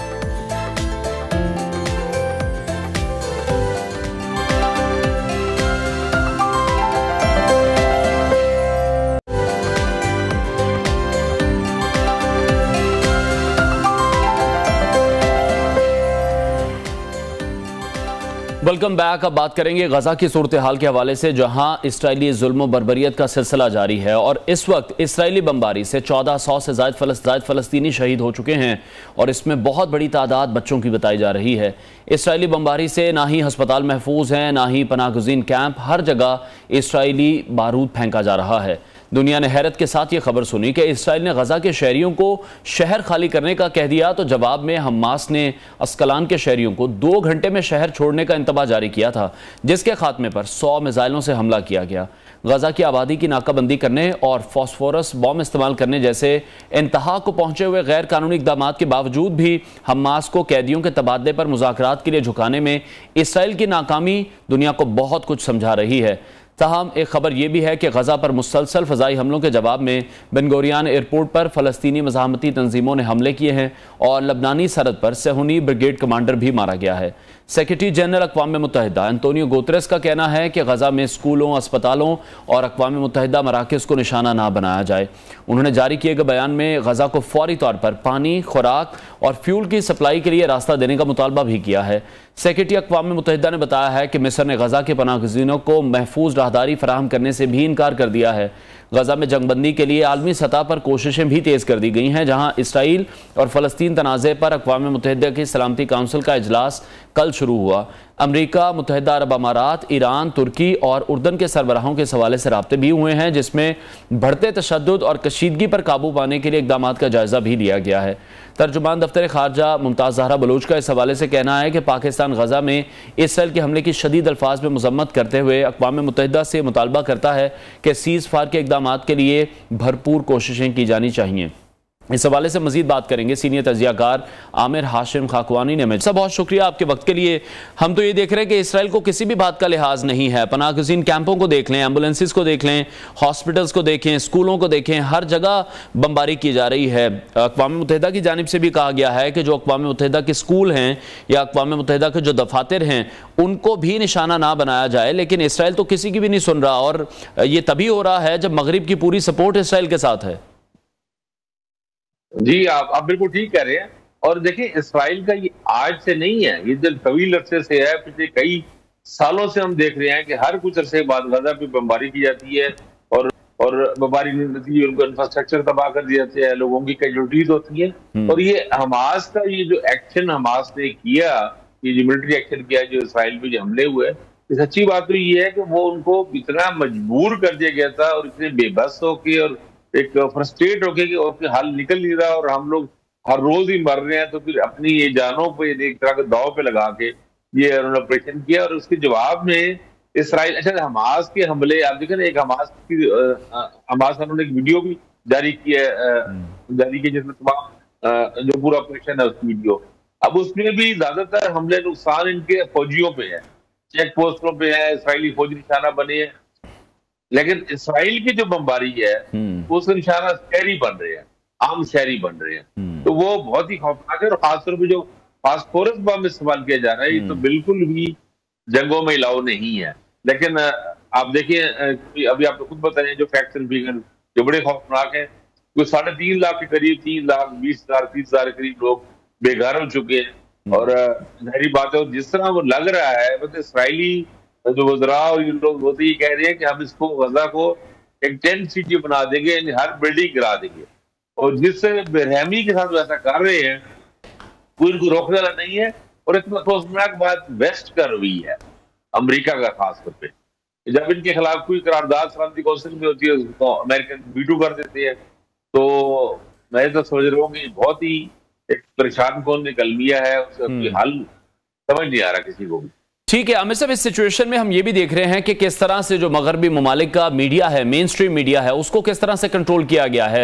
Speaker 1: Welcome back. अब बात करेंगे गजा की सूरत हाल के हवाले से, जहां इसराइली जुल्म बर्बरियत का सिलसिला जारी है और इस वक्त इसराइली बमबारी से 1400 से ज़ायद फ़लस्तीनी शहीद हो चुके हैं और इसमें बहुत बड़ी तादाद बच्चों की बताई जा रही है। इसराइली बमबारी से ना ही अस्पताल महफूज हैं, ना ही पनाहगज़ीन कैंप, हर जगह इसराइली बारूद फेंका जा रहा है। दुनिया ने हैरत के साथ ये खबर सुनी कि इसराइल ने गजा के शहरियों को शहर खाली करने का कह दिया, तो जवाब में हमास ने अस्कलान के शहरियों को 2 घंटे में शहर छोड़ने का इंतबा जारी किया था, जिसके खात्मे पर 100 मिसाइलों से हमला किया गया। गजा की आबादी की नाकाबंदी करने और फॉस्फोरस बॉम्ब इस्तेमाल करने जैसे इंतहा को पहुंचे हुए गैर कानूनी इक़दामात के बावजूद भी हमास को कैदियों के तबादले पर मुज़ाकरात के लिए झुकाने में इसराइल की नाकामी दुनिया को बहुत कुछ समझा रही है। ताहम एक खबर यह भी है कि गजा पर मुसलसल फ़ज़ाई हमलों के जवाब में बेन गुरियन एयरपोर्ट पर फ़लस्तीनी मज़ाहमती तंजीमों ने हमले किए हैं और लबनानी सरहद पर सेहूनी ब्रिगेड कमांडर भी मारा गया है। सेक्रेटरी जनरल अक़वाम मुत्तहिदा एंटोनियो गुतेरेस का कहना है कि गजा में स्कूलों, अस्पतालों और अक़वाम मुत्तहिदा मराकज़ को निशाना ना बनाया जाए। उन्होंने जारी किए गए बयान में गजा को फौरी तौर पर पानी, खुराक और फ्यूल की सप्लाई के लिए रास्ता देने का मुतालबा भी किया है। सेक्रेटरी अक़वाम मुत्तहिदा ने बताया है कि मिस्र ने गजा के पनाहगज़ीनों को महफूज राहदारी फराहम करने से भी इनकार कर दिया है। गजा में जंगबंदी के लिए आलमी सतह पर कोशिशें भी तेज़ कर दी गई हैं, जहां इसराइल और फ़लस्तीन तनाज़े पर अक़वाम मुत्तहिदा की सलामती काउंसिल का इजलास कल शुरू हुआ। अमरीका, मुत्तहिदा अरब अमारात, ईरान, तुर्की और उर्दन के सरबराहों के हवाले से राब्ते भी हुए हैं, जिसमें बढ़ते तशद्दुद और कशीदगी पर काबू पाने के लिए इक़दामात का जायज़ा भी लिया गया है। तर्जुमान दफ्तर खारजा मुमताज़ ज़हरा बलोच का इस हवाले से कहना है कि पाकिस्तान गजा में इसराइल के हमले की शदीद अल्फाज में मज़म्मत करते हुए अक़वाम मुत्तहिदा से मुतालबा करता है कि सीज़ फायर के इक़दामात के लिए भरपूर कोशिशें की जानी चाहिए। इस हवाले से मजीद बात करेंगे सीनियर तजियाकार आमिर हाशिम खाकवानी ने। मैं सब बहुत शुक्रिया आपके वक्त के लिए। हम तो ये देख रहे हैं कि इसराइल को किसी भी बात का लिहाज नहीं है। पनाह गुज़ीन कैंपों को देख लें, एम्बुलेंसेस को देख लें, हॉस्पिटल्स को देखें, स्कूलों को देखें, हर जगह बमबारी की जा रही है। अक़वाम मुत्तहिदा की जानिब से भी कहा गया है कि जो अक़वाम मुत्तहिदा के स्कूल हैं या अक़वाम मुत्तहिदा के जो दफातर हैं उनको भी निशाना ना बनाया जाए, लेकिन इसराइल तो किसी की भी नहीं सुन रहा। और ये तभी हो रहा है जब मगरिब की पूरी सपोर्ट इसराइल के साथ है।
Speaker 3: जी, आप बिल्कुल ठीक कह रहे हैं। और देखिए, इसराइल का ये आज से नहीं है, ये जब तवील अरसे से है। पिछले कई सालों से हम देख रहे हैं कि हर कुछ अरसे बाद गजा पे बमबारी की जाती है और बमबारी नतीजे उनको इंफ्रास्ट्रक्चर तबाह कर दिया जाता है, लोगों की कैजुअल्टीज होती है। और ये हमास का ये जो एक्शन हमास ने किया, ये जो मिलिट्री एक्शन किया, जो इसराइल पे जो हमले हुए, सच्ची बात तो ये है कि वो उनको इतना मजबूर कर दिया गया था और इतने बेबस होके और एक फ्रस्ट्रेट होके कि उसके हल निकल नहीं रहा और हम लोग हर रोज ही मर रहे हैं। तो फिर अपनी ये जानों पे एक तरह के दाव पे लगा के ये उन्होंने ऑपरेशन किया। और उसके जवाब में इसराइल, अच्छा, हमास के हमले आप देखें ना, एक हमास का उन्होंने एक वीडियो भी जारी किया जिसमें तमाम जो पूरा ऑपरेशन है उसकी वीडियो। अब उसमें भी ज्यादातर हमले नुकसान इनके फौजियों पे है, चेक पोस्टों पे है, इसराइली फौजी निशाना बने हैं। लेकिन इसराइल की जो बमबारी है उसका निशाना शहरी बन रहे हैं, आम शहरी बन रहे हैं। तो वो बहुत ही खौफनाक है। और खासतौर पर जो फास्फोरस बम इस्तेमाल किया जा रहा है, ये तो बिल्कुल भी जंगों में इलाव नहीं है। लेकिन आप देखिए, अभी आपको खुद बताएं जो फैक्ट्स एंड फिगर जो बड़े खौफनाक है, कुछ 3.5 लाख के करीब, 3 लाख 20,000 30,000 के करीब लोग बेघर हो चुके हैं। और जाहिर बात है, जिस तरह वो लग रहा है, मतलब इसराइली जो वज़रा और ये लोग होते ही कह रहे हैं कि हम इसको गजा को एक टेंट सिटी बना देंगे, हर बिल्डिंग गिरा देंगे। और जिससे बेरहमी के साथ वैसा कर रहे हैं, कोई इनको रोकने वाला नहीं है। और इतना अफसोसनाक बात वेस्ट कर रही है, अमेरिका का खास तौर पे। जब इनके खिलाफ कोई करारदाद सलामती कौंसिल में होती है, उसको अमेरिकन वीटो कर देते हैं। तो मैं तो सोच रहा हूँ कि बहुत ही एक परेशान कौन निकलमिया है, उसका कोई हल समझ नहीं आ रहा किसी को भी।
Speaker 1: ठीक है आमिर साहब, इस सिचुएशन में हम ये भी देख रहे हैं कि किस तरह से जो मगरबी ममालिक का मीडिया है, मेन स्ट्रीम मीडिया है, उसको किस तरह से कंट्रोल किया गया है।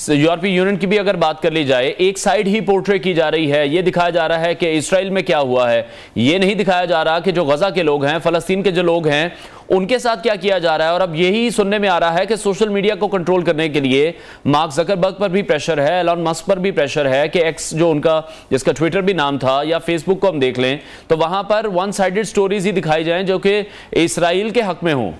Speaker 1: यूरोपीय यूनियन की भी अगर बात कर ली जाए, एक साइड ही पोर्ट्रे की जा रही है। ये दिखाया जा रहा है कि इसराइल में क्या हुआ है, ये नहीं दिखाया जा रहा कि जो गजा के लोग हैं, फलस्तीन के जो लोग हैं, उनके साथ क्या किया जा रहा है। और अब यही सुनने में आ रहा है कि सोशल मीडिया को कंट्रोल करने के लिए मार्क जकरबर्ग पर भी प्रेशर है, एलन मस्क पर भी प्रेशर है कि एक्स जो उनका, जिसका ट्विटर भी नाम था, या फेसबुक को हम देख लें तो वहां पर वन साइडेड स्टोरीज ही दिखाई जाएं जो कि इसराइल के हक में हों।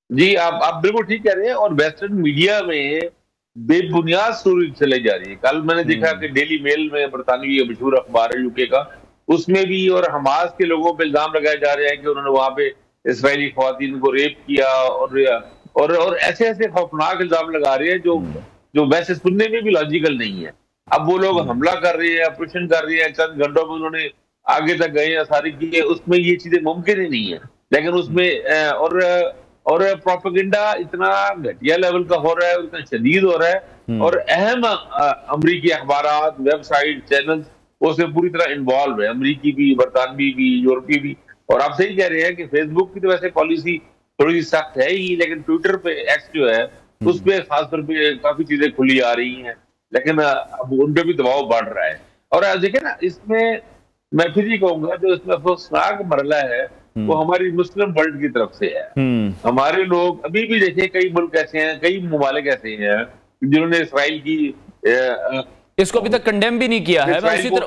Speaker 3: जी, आप बिल्कुल ठीक कह रहे हैं। और वेस्टर्न मीडिया में बेबुनियाद स्टोरी चलाई जा रही है। कल मैंने देखा कि डेली मेल में, बरतानवी मशहूर अखबार है यूके का, उसमें भी और हमास के लोगों पे इल्जाम लगाए जा रहे हैं कि उन्होंने वहां पे इसराइली ख्वातीन को रेप किया और ऐसे ऐसे खौफनाक इल्जाम लगा रहे हैं जो वैसे सुनने में भी लॉजिकल नहीं है। अब वो लोग हमला कर रहे हैं, ऑपरेशन कर रहे हैं, चंद घंटों में उन्होंने आगे तक गए हैं, सारी किए, उसमें ये चीजें मुमकिन ही नहीं है। लेकिन उसमें और प्रोपेगेंडा इतना घटिया लेवल का हो रहा है, इतना शदीद हो रहा है। और अहम अमरीकी अखबार, वेबसाइट, चैनल उसमें पूरी तरह इन्वॉल्व है, अमरीकी भी, बरतानवी भी, यूरोपीय भी। और आप सही कह रहे हैं कि फेसबुक की तो वैसे पॉलिसी थोड़ी सी सख्त है ही, लेकिन ट्विटर पे, एक्स जो है, उस पर खासतौर पे काफी चीजें खुली आ रही हैं। लेकिन अब उन पे भी दबाव बढ़ रहा है। और देखिए ना, इसमें मैं फिर ही कहूंगा, जो इसमें अफसोसनाक मरला है वो हमारी मुस्लिम वर्ल्ड की तरफ से है। हमारे लोग अभी भी देखिए, कई मुल्क ऐसे हैं, कई ममालिक ऐसे हैं जिन्होंने इसराइल की
Speaker 1: इसको अभी तक कंडेम भी नहीं किया है।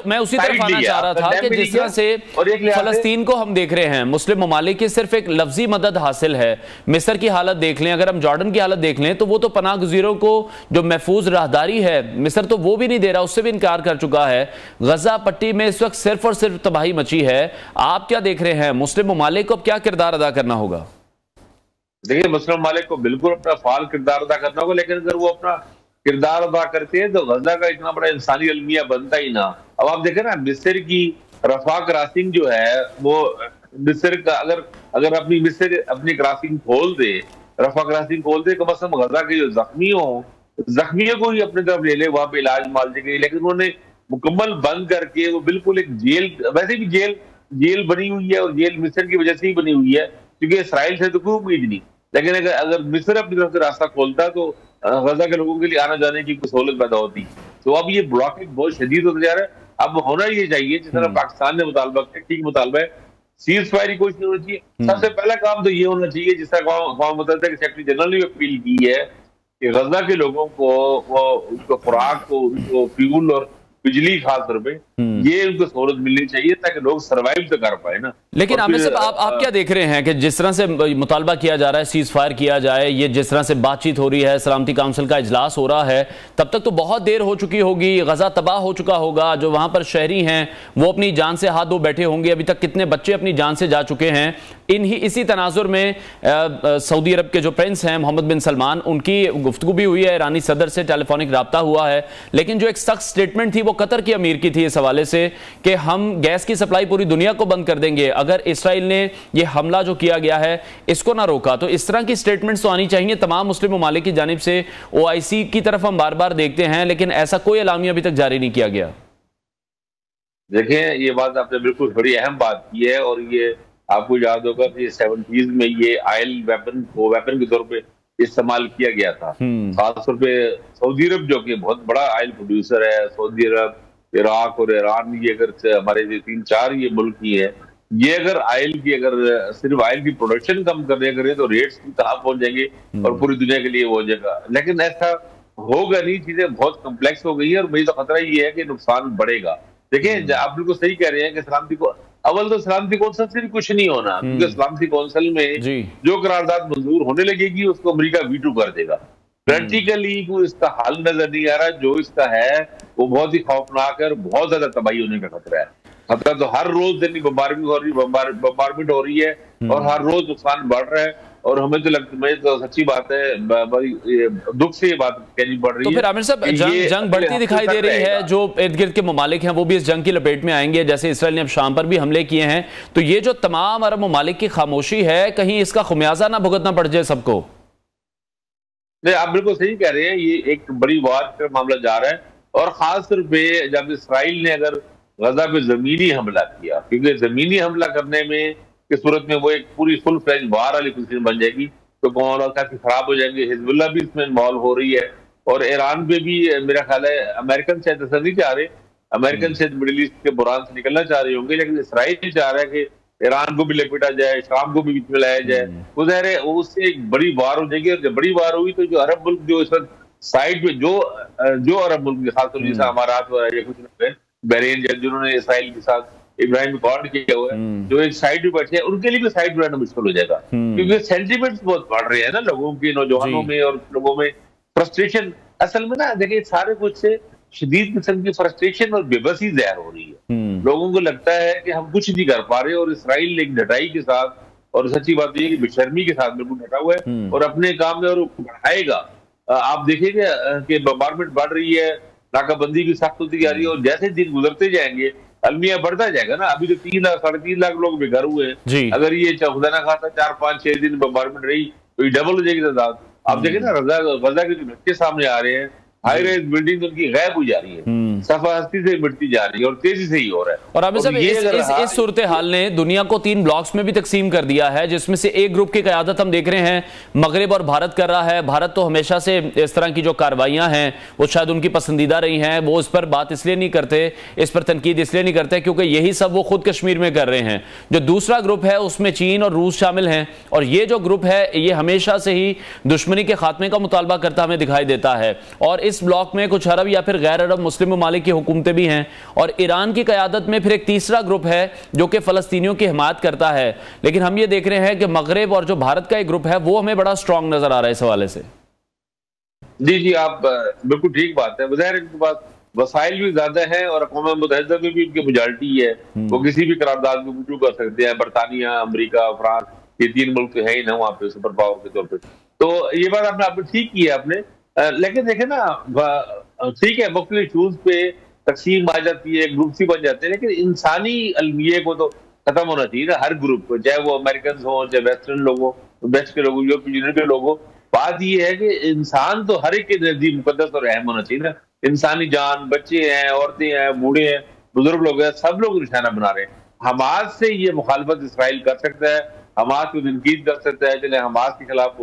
Speaker 1: मैं उसी तरफ आना चाह रहा था कि जिस तरह से फलस्तीन को हम देख रहे हैं, मुस्लिम ममालिक की सिर्फ एक लफ्जी मदद हासिल है। मिस्र की हालत देख लें, अगर हम जॉर्डन की हालत देख लें, तो वो तो पनाह गुज़ीरों को जो महफूज राहदारी है, मिस्र तो वो भी नहीं दे रहा, उससे भी इनकार कर चुका है। गजा पट्टी में इस वक्त सिर्फ और सिर्फ तबाही मची है। आप क्या देख रहे हैं, मुस्लिम ममालिक को अब क्या किरदार अदा करना होगा?
Speaker 3: देखिए, मुस्लिम ममालिक को बिल्कुल अपना फाल किरदार अदा करना होगा, लेकिन अगर वो अपना किरदार अदा करते हैं तो गजा का इतना बड़ा इंसानी अलमिया बनता ही ना। अब आप देखें ना, मिस्र की रफा क्रॉसिंग जो है, वो मिस्र का अगर अपनी क्रॉसिंग खोल दे, रफा क्रॉसिंग खोल दे, कम से कम गजा के जो जख्मियों को ही अपने तरफ ले ले, वहां पे इलाज मालजे के लिए। लेकिन उन्होंने मुकम्मल बंद करके वो बिल्कुल एक जेल, वैसे भी जेल बनी हुई है, और जेल मिस्र की वजह से ही बनी हुई है, क्योंकि इसराइल से तो कोई उम्मीद नहीं। लेकिन अगर मिस्र अपनी तरफ से रास्ता खोलता तो गजा के लोगों के लिए आने जाने की कोई सहूलत पैदा होती। तो अब ये ब्लॉकेज बहुत शदीद होता जा रहा है। अब होना ये चाहिए जिस तरह पाकिस्तान ने मुतालबा किया, ठीक मुतालबा है, सीज फायर की कोशिश होनी चाहिए। सबसे पहला काम तो ये होना चाहिए, जिस तरह अक़वाम मुत्तहिदा के सेक्रेटरी जनरल ने अपील की है कि गजा के लोगों को उनको खुराक को, उनको फ्यूल और बिजली खास तौर पे ये उनको सहूलत मिलनी चाहिए ताकि लोग सर्वाइव तो कर पाए ना।
Speaker 1: लेकिन आमिर साहब, आप क्या देख रहे हैं कि जिस तरह से मुतालबा किया जा रहा है सीज फायर किया जाए, ये जिस तरह से बातचीत हो रही है, सलामती काउंसिल का इजलास हो रहा है, तब तक तो बहुत देर हो चुकी होगी, गजा तबाह हो चुका होगा, जो वहां पर शहरी हैं वो अपनी जान से हाथ धो बैठे होंगे, अभी तक कितने बच्चे अपनी जान से जा चुके हैं। इसी तनाजुर में सऊदी अरब के जो प्रिंस हैं मोहम्मद बिन सलमान, उनकी गुफ्तगू भी हुई है, ईरानी सदर से टेलीफोनिक रब्ता हुआ है, लेकिन जो एक सख्त स्टेटमेंट थी वो कतर की अमीर की थी इस हवाले से कि हम गैस की सप्लाई पूरी दुनिया को बंद कर देंगे अगर इसराइल ने ये हमला जो किया गया है इसको ना रोका। तो इस तरह की स्टेटमेंट्स तो आनी चाहिए तमाम मुस्लिम ममालिक की जानिब से। OIC की तरफ हम बार बार देखते हैं, लेकिन ऐसा कोई एलामिया अभी तक जारी नहीं किया गया।
Speaker 3: देखें, ये बात आपने बिल्कुल बड़ी अहम बात की है, और ये आपको याद होगा कि 70s में ये आयल वेपन के तौर पे इस्तेमाल किया गया था। खासतौर पे सऊदी अरब जो कि बहुत बड़ा आयल प्रोड्यूसर है, सऊदी अरब, इराक और ईरान, ये अगर हमारे 3-4 ये मुल्क ही है, ये अगर सिर्फ आयल की प्रोडक्शन कम करने करें तो रेट्स भी कहाँ पहुंच जाएंगे और पूरी दुनिया के लिए वो हो जाएगा। लेकिन ऐसा होगा नहीं, चीजें बहुत कम्प्लेक्स हो गई है और मुझे तो खतरा ये है कि नुकसान बढ़ेगा। देखिए, आप बिल्कुल सही कह रहे हैं कि सलामती कौंसिल से भी कुछ नहीं होना, क्योंकि सलामती कौंसिल में जो करारदाद मंजूर होने लगेगी उसको अमेरिका वीटो कर देगा। प्रैक्टिकली कोई इसका हल नजर नहीं आ रहा, जो इसका है वो बहुत ही खौफनाक है और बहुत ज्यादा तबाही होने का खतरा है। खतरा तो हर रोज दिन बम्बारमेंट हो रही है और हर रोज नुकसान बढ़ रहा है, और हमें तो लगता है, तो सच्ची बात है, बड़ी दुख से ये बात कहनी पड़ रही है।
Speaker 1: तो फिर आमिर साहब, जंग बढ़ती दिखाई दे रही है, जो इर्द गिर्द के ममालिक हैं वो भी इस जंग की लपेट में आएंगे, जैसे इसराइल ने अब शाम पर भी हमले किए हैं, तो ये जो तमाम अरब ममालिक की खामोशी है, कहीं इसका खुमियाजा ना भुगतना पड़ जाए सबको?
Speaker 3: नहीं, आप बिल्कुल सही कह रहे हैं, ये एक बड़ी वार का मामला जा रहा है, और खास तौर पे जब इसराइल ने अगर गजा पे जमीनी हमला किया, क्योंकि जमीनी हमला करने में की सूरत में वो एक पूरी फुल फ्लेज वार वाली पोजीशन बन जाएगी, तो माहौल काफी खराब हो जाएंगे। हिजबुल्लाह भी इसमें इन्वॉल्व हो रही है, और ईरान पे भी मेरा ख्याल है अमेरिकन शायद असर नहीं चाह रहे, अमेरिकन शायद मिडिल ईस्ट के बुरान से निकलना चाह रहे होंगे, लेकिन इसराइल चाह रहा है कि ईरान को भी लपेटा जाए, शाम को भी बीच में लाया जाए। वो ज़ाहिर है उससे एक बड़ी वार हो जाएगी, और जब बड़ी वार हुई तो जो अरब मुल्क जो इस वक्त साइड में जो अरब मुल्क खासतौर जैसा अमारात हो रहा है, कुछ बहरीन, जिन्होंने इसराइल के साथ इब्राहिम अकॉर्ड किया हुआ है, जो एक साइड में बैठे हैं, उनके लिए भी साइड में रहना मुश्किल हो जाएगा, क्योंकि सेंटिमेंट्स बहुत बढ़ रहे हैं ना लोगों के, नौजवानों में और लोगों में फ्रस्ट्रेशन। असल में ना देखिए, सारे कुछ से शदीद किस्म की फ्रस्ट्रेशन और बेबसी ज़ाहिर हो रही है। लोगों को लगता है कि हम कुछ नहीं कर पा रहे, और इसराइल एक ढटाई के साथ, और सच्ची बात यह कि बेशर्मी के साथ बिल्कुल डटा हुआ है और अपने काम में और बढ़ाएगा। आप देखेंगे कि बम्बारमेंट बढ़ रही है, नाकाबंदी की सख्त होती जा रही है, और जैसे दिन गुजरते जाएंगे अलमिया बढ़ता जाएगा ना। अभी तो 3 लाख 3.5 लाख लोग बेघर हुए हैं, अगर ये खुदा ना खाता 4-5-6 दिन बम्बारमेंट रही तो ये डबल हो जाएगी तादाद। आप देखें ना, गजा के जो बच्चे सामने आ रहे हैं, हाई राइज बिल्डिंग उनकी गायब हो जा रही है, सफाहस्ती से मिटती जा रही है, और तेजी से ही हो रहा है।
Speaker 1: और आमिर साहब, इस सूरत हाल ने दुनिया को 3 ब्लॉक्स में भी तकसीम कर दिया है, जिसमें से एक ग्रुप की क़यादत हम देख रहे हैं मगरिब और भारत कर रहा है। भारत तो हमेशा से इस तरह की जो कार्रवाइयां हैं वो शायद उनकी पसंदीदा रही हैं, वो इस पर बात इसलिए नहीं करते, इस पर तनकीद इसलिए नहीं करते क्योंकि यही सब वो खुद कश्मीर में कर रहे हैं। जो दूसरा ग्रुप है उसमें चीन और रूस शामिल हैं, और ये जो ग्रुप है ये हमेशा से ही दुश्मनी के खात्मे का मुतालबा करता हमें दिखाई देता है। और इस ब्लॉक में कुछ अरब या फिर गैर अरब मुस्लिम ममालिक की हुकूमतें भी हैं, और ईरान की क़यादत में फिर एक तीसरा ग्रुप है जो कि फ़लस्तीनियों की हिमायत करता है। लेकिन हम ये देख रहे हैं कि मगरिब और जो भारत का एक ग्रुप है वो हमें बड़ा स्ट्रांग नजर आ रहा है इस हवाले से।
Speaker 3: जी, आप बिल्कुल ठीक बात है। ज़ाहिर इनके पास वसाइल भी ज्यादा है, और अक़वाम मुत्तहिदा में भी इनकी मेजॉरिटी है, वो किसी भी करारदाद को वूटो कर सकते हैं। बरतानिया, अमरीका, फ्रांस, ये 3 मुल्क है ही ना वहाँ पे सुपर पावर के तौर पर। तो ये बात आपने ठीक की है आपने, लेकिन देखे ना, ठीक है मुख्तलिफ इशूज पे तकसीम आ जाती है, ग्रुप सी बन जाते हैं, लेकिन इंसानी अलमिये को तो खत्म होना चाहिए ना हर ग्रुप को, चाहे वो अमेरिकन हो, चाहे वेस्टर्न लोग हो, वेस्ट के लोग, यूरोपीय यूनियन के लोग हो। बात ये है कि इंसान तो हर एक के नजदीक मुकद्दस और अहम होना चाहिए ना। इंसानी जान, बच्चे हैं, औरतें हैं, बूढ़े हैं, बुजुर्ग लोग हैं, सब लोग निशाना बना रहे हैं। हमास से ये मुखालफत इसराइल कर सकता है, हमास को तनकीद कर सकता है, चले हमास के खिलाफ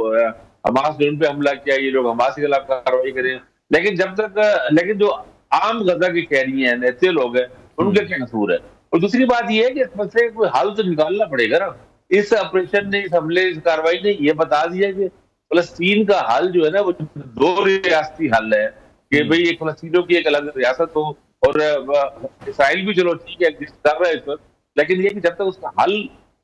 Speaker 3: हमास ने उन पे हमला किया, ये लोग हमास के खिलाफ कार्रवाई करें। लेकिन जो आम गजा के शहरी हैं, ऐसे लोग हैं, उनका क्या कसूर है? और दूसरी बात ये है कि इस मसले का कोई हल तो निकालना पड़ेगा ना। इस ऑपरेशन ने, इस हमले, इस कार्रवाई ने ये बता दिया कि फलस्तीन का हल जो है ना वो 2 रियासती हल है, कि भाई एक फलस्तीनों की एक अलग रियासत हो, और इसराइल भी चलो ठीक है एग्जिस्ट कर रहा है इस वक्त, लेकिन ये कि जब तक उसका हल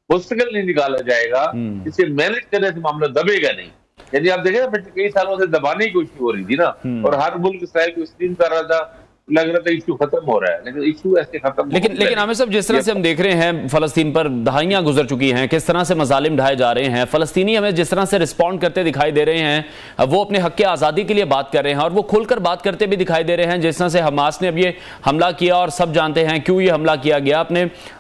Speaker 3: मुस्तकिल नहीं निकाला जाएगा, इसे मैनेज करने से मामला दबेगा नहीं। यानी आप देखें ना, पिछले कई सालों से दबाने की कोशिश हो रही थी ना, और हर मुल्क इसराइल को स्क्रीन कर रहा था, लग रहा था इशू खत्म हो रहा है, लेकिन इशू ऐसे खत्म
Speaker 1: लेकिन आमिर साहब, जिस तरह से हम देख रहे हैं फलस्तीन पर दहाइयां गुजर चुकी हैं, किस तरह से मजालिम ढाए जा रहे हैं, फलस्तीनी हमें जिस तरह से रिस्पॉन्ड करते दिखाई दे रहे हैं, वो अपने हक के आज़ादी के लिए बात कर रहे हैं, और वो खुलकर बात करते भी दिखाई दे रहे हैं। जिस तरह से हमास ने अब ये हमला किया, और सब जानते हैं क्यों ये हमला किया गया,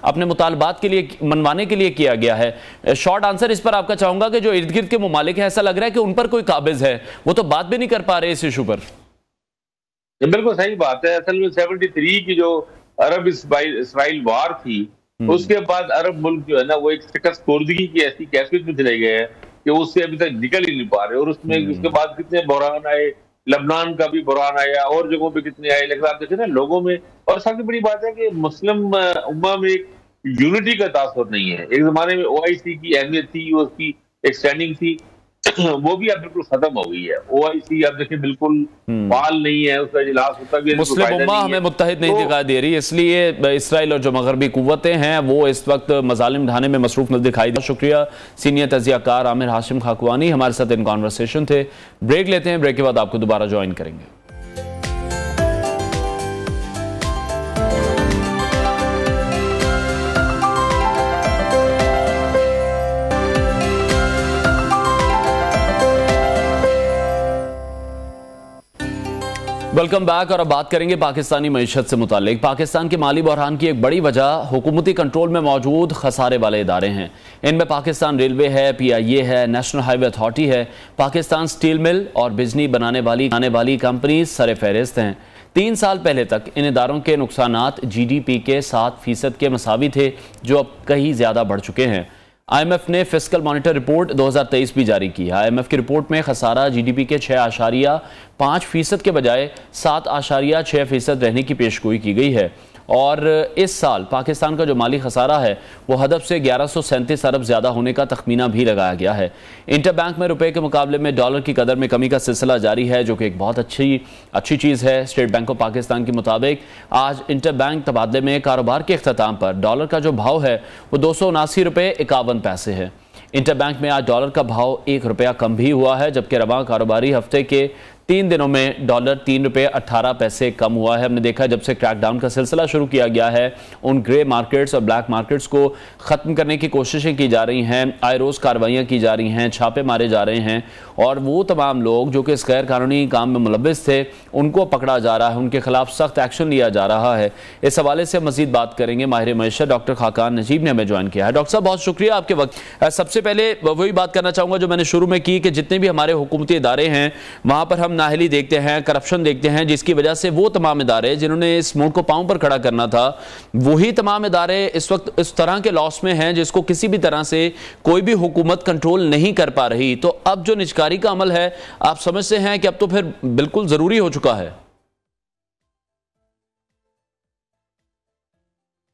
Speaker 1: अपने मुतालबात के लिए, मनवाने के लिए किया गया है। शॉर्ट आंसर इस पर आपका चाहूंगा कि जो इर्द गिर्द के मुमालिक हैं, ऐसा लग रहा है कि उन पर कोई काबिज है, वो तो बात भी नहीं कर पा रहे इस इशू पर।
Speaker 3: बिल्कुल सही बात है। असल में 73 की जो अरब इसराइल वार थी, उसके बाद अरब मुल्क जो है ना वो एक शिकस्त खुर्दगी की ऐसी कैफियत में चले गए हैं कि उससे अभी तक निकल ही नहीं पा रहे। और उसमें उसके बाद कितने बहरान आए, लबनान का भी बहरान आया, और जगहों पे कितने आए। लेकिन आप देखें ना लोगों में, और सबसे बड़ी बात है कि मुस्लिम उम्मा में एक यूनिटी का तासुर नहीं है। एक जमाने में OIC की अहमियत थी, उसकी एक स्टैंडिंग थी, वो भी अब बिल्कुल खत्म हो गई है। OIC अब देखिए बिल्कुल फाल नहीं है, उसका इजलास होता भी,
Speaker 1: मुस्लिम उम्मा हमें मुत्तहिद नहीं दिखाई दे रही, इसलिए इसराइल और जो मगरबी कुव्वतें हैं वो इस वक्त मजालिम ढाने में मसरूफ नजर दिखाई दे। शुक्रिया सीनियर तजियाकार आमिर हाशिम खाकवानी हमारे साथ इन कॉन्वर्सेशन थे। ब्रेक लेते हैं, ब्रेक के बाद आपको दोबारा ज्वाइन करेंगे। Welcome back. और अब बात करेंगे पाकिस्तानी मईशत से मुतालिक। पाकिस्तान के माली बहरान की एक बड़ी वजह हुकूमती कंट्रोल में मौजूद खसारे वाले इदारे हैं। इनमें पाकिस्तान रेलवे है, PIA है, नेशनल हाईवे अथॉरिटी है, पाकिस्तान स्टील मिल और बिजली बनाने वाली कंपनी सर फहरिस्त हैं। 3 साल पहले तक इन इदारों के नुकसानात GDP के 7% के मसावी थे, जो अब कहीं ज़्यादा बढ़ चुके हैं। IMF ने फिस्कल मॉनिटर रिपोर्ट 2023 भी जारी की है। IMF की रिपोर्ट में खसारा GDP के 6.5% के बजाय 7.6% रहने की पेशगोई की गई है। और इस साल पाकिस्तान का जो माली खसारा है वो हदफ से 1137 अरब ज़्यादा होने का तखमीना भी लगाया गया है। इंटरबैंक में रुपए के मुकाबले में डॉलर की कदर में कमी का सिलसिला जारी है, जो कि एक बहुत अच्छी चीज़ है। स्टेट बैंक ऑफ पाकिस्तान के मुताबिक आज इंटरबैंक तबादले में कारोबार के अख्ताम पर डॉलर का जो भाव है वो 279 रुपये 51 पैसे है। इंटरबैंक में आज डॉलर का भाव 1 रुपया कम भी हुआ है, जबकि रवां कारोबारी हफ्ते के 3 दिनों में डॉलर 3 रुपये 18 पैसे कम हुआ है। हमने देखा जब से क्रैकडाउन का सिलसिला शुरू किया गया है, उन ग्रे मार्केट्स और ब्लैक मार्केट्स को ख़त्म करने की कोशिशें की जा रही हैं, आए रोज़ कार्रवाइयाँ की जा रही हैं, छापे मारे जा रहे हैं, और वो तमाम लोग जो कि इस गैर कानूनी काम में मुलव्विस थे उनको पकड़ा जा रहा है, उनके खिलाफ सख्त एक्शन लिया जा रहा है। इस हवाले से मज़ीद बात करेंगे। माहिर मईशत डॉक्टर खाकान नजीब ने हमें ज्वाइन किया है। डॉक्टर साहब बहुत शुक्रिया आपके वक्त। सबसे पहले वही बात करना चाहूँगा जो मैंने शुरू में की कि जितने भी हमारे हुकूमती इदारे हैं वहाँ पर हम नाहली देखते हैं, करप्शन देखते हैं, जिसकी वजह से वो तमाम इदारे जिन्होंने इस मुल्क को पांव पर खड़ा करना था, वही तमाम इदारे इस वक्त इस तरह के लॉस में हैं जिसको किसी भी तरह से कोई भी हुकूमत कंट्रोल नहीं कर पा रही। तो अब जो निजकारी का अमल है, आप समझते हैं कि अब तो फिर बिल्कुल जरूरी हो चुका है?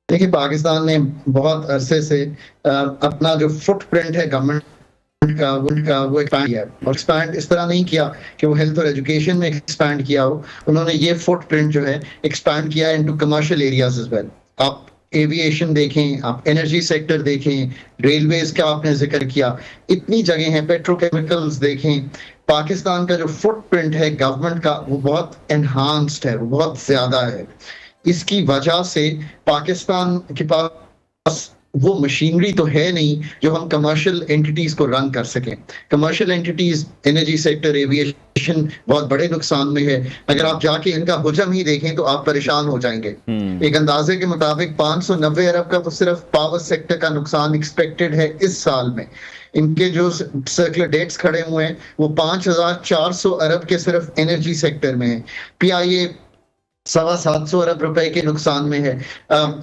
Speaker 4: देखिए, पाकिस्तान ने बहुत अरसे से अपना जो फुटप्रिंट है गवर्नमेंट का वो एक्सपैंड किया है, और एक्सपैंड इस तरह नहीं किया कि वो हेल्थ और एजुकेशन में एक्सपैंड किया हो। उन्होंने ये फुटप्रिंट जो है एक्सपैंड किया into commercial areas as well. आप एविएशन देखें, आप एनर्जी सेक्टर देखें, रेलवेज का आपने जिक्र किया, इतनी जगह हैं, पेट्रोकेमिकल्स देखें। पाकिस्तान का जो फुटप्रिंट है गवर्नमेंट का वो बहुत एनहांस्ड है, वो बहुत ज्यादा है। इसकी वजह से पाकिस्तान के पास वो मशीनरी तो है नहीं जो हम कमर्शियल एंटिटीज को रन कर सकें। Commercial entities, energy sector, aviation बहुत बड़े नुकसान में है। अगर आप जाके इनका हुजम ही देखें तो आप परेशान हो जाएंगे। एक अंदाजे के मुताबिक 590 अरब का तो सिर्फ पावर सेक्टर का नुकसान एक्सपेक्टेड है इस साल में। इनके जो सर्कुलर डेट्स खड़े हुए हैं वो 5400 अरब के सिर्फ एनर्जी सेक्टर में है। PIA 725 अरब रुपए के नुकसान में है।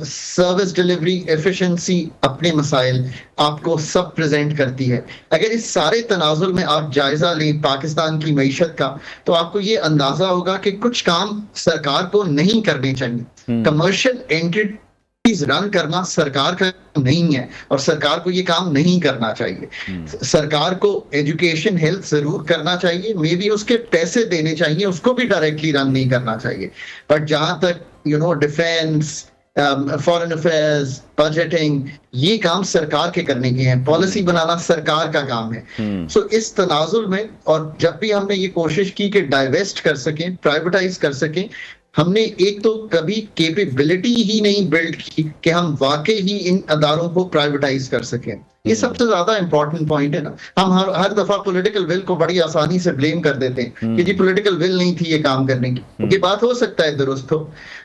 Speaker 4: सर्विस डिलीवरी एफिशिएंसी अपने मसाइल आपको सब प्रेजेंट करती है। अगर इस सारे तनाजुर में आप जायजा लें पाकिस्तान की मईशत का, तो आपको ये अंदाजा होगा कि कुछ काम सरकार को नहीं करने चाहिए। कमर्शियल एंटिटी रन करना सरकार का नहीं है और सरकार को ये काम नहीं करना चाहिए। सरकार को एजुकेशन हेल्थ जरूर करना चाहिए, मे बी उसके पैसे देने चाहिए, उसको भी डायरेक्टली रन नहीं करना चाहिए। बट जहां तक डिफेंस, फॉरेन अफेयर्स, बजटिंग, ये काम सरकार के करने के हैं। पॉलिसी बनाना सरकार का काम है। सो इस तनाजुर में, और जब भी हमने ये कोशिश की कि डाइवेस्ट कर सकें, प्राइवेटाइज कर सकें, हमने एक तो कभी कैपेबिलिटी ही नहीं बिल्ड की कि हम वाकई ही इन अदारों को प्राइवेटाइज कर सकें। ये सबसे ज्यादा इंपॉर्टेंट पॉइंट है ना। हम हर दफा पॉलिटिकल विल को बड़ी आसानी से ब्लेम कर देते हैं कि जी पॉलिटिकल विल नहीं थी ये काम करने की। ये बात हो सकता है दुरुस्त हो,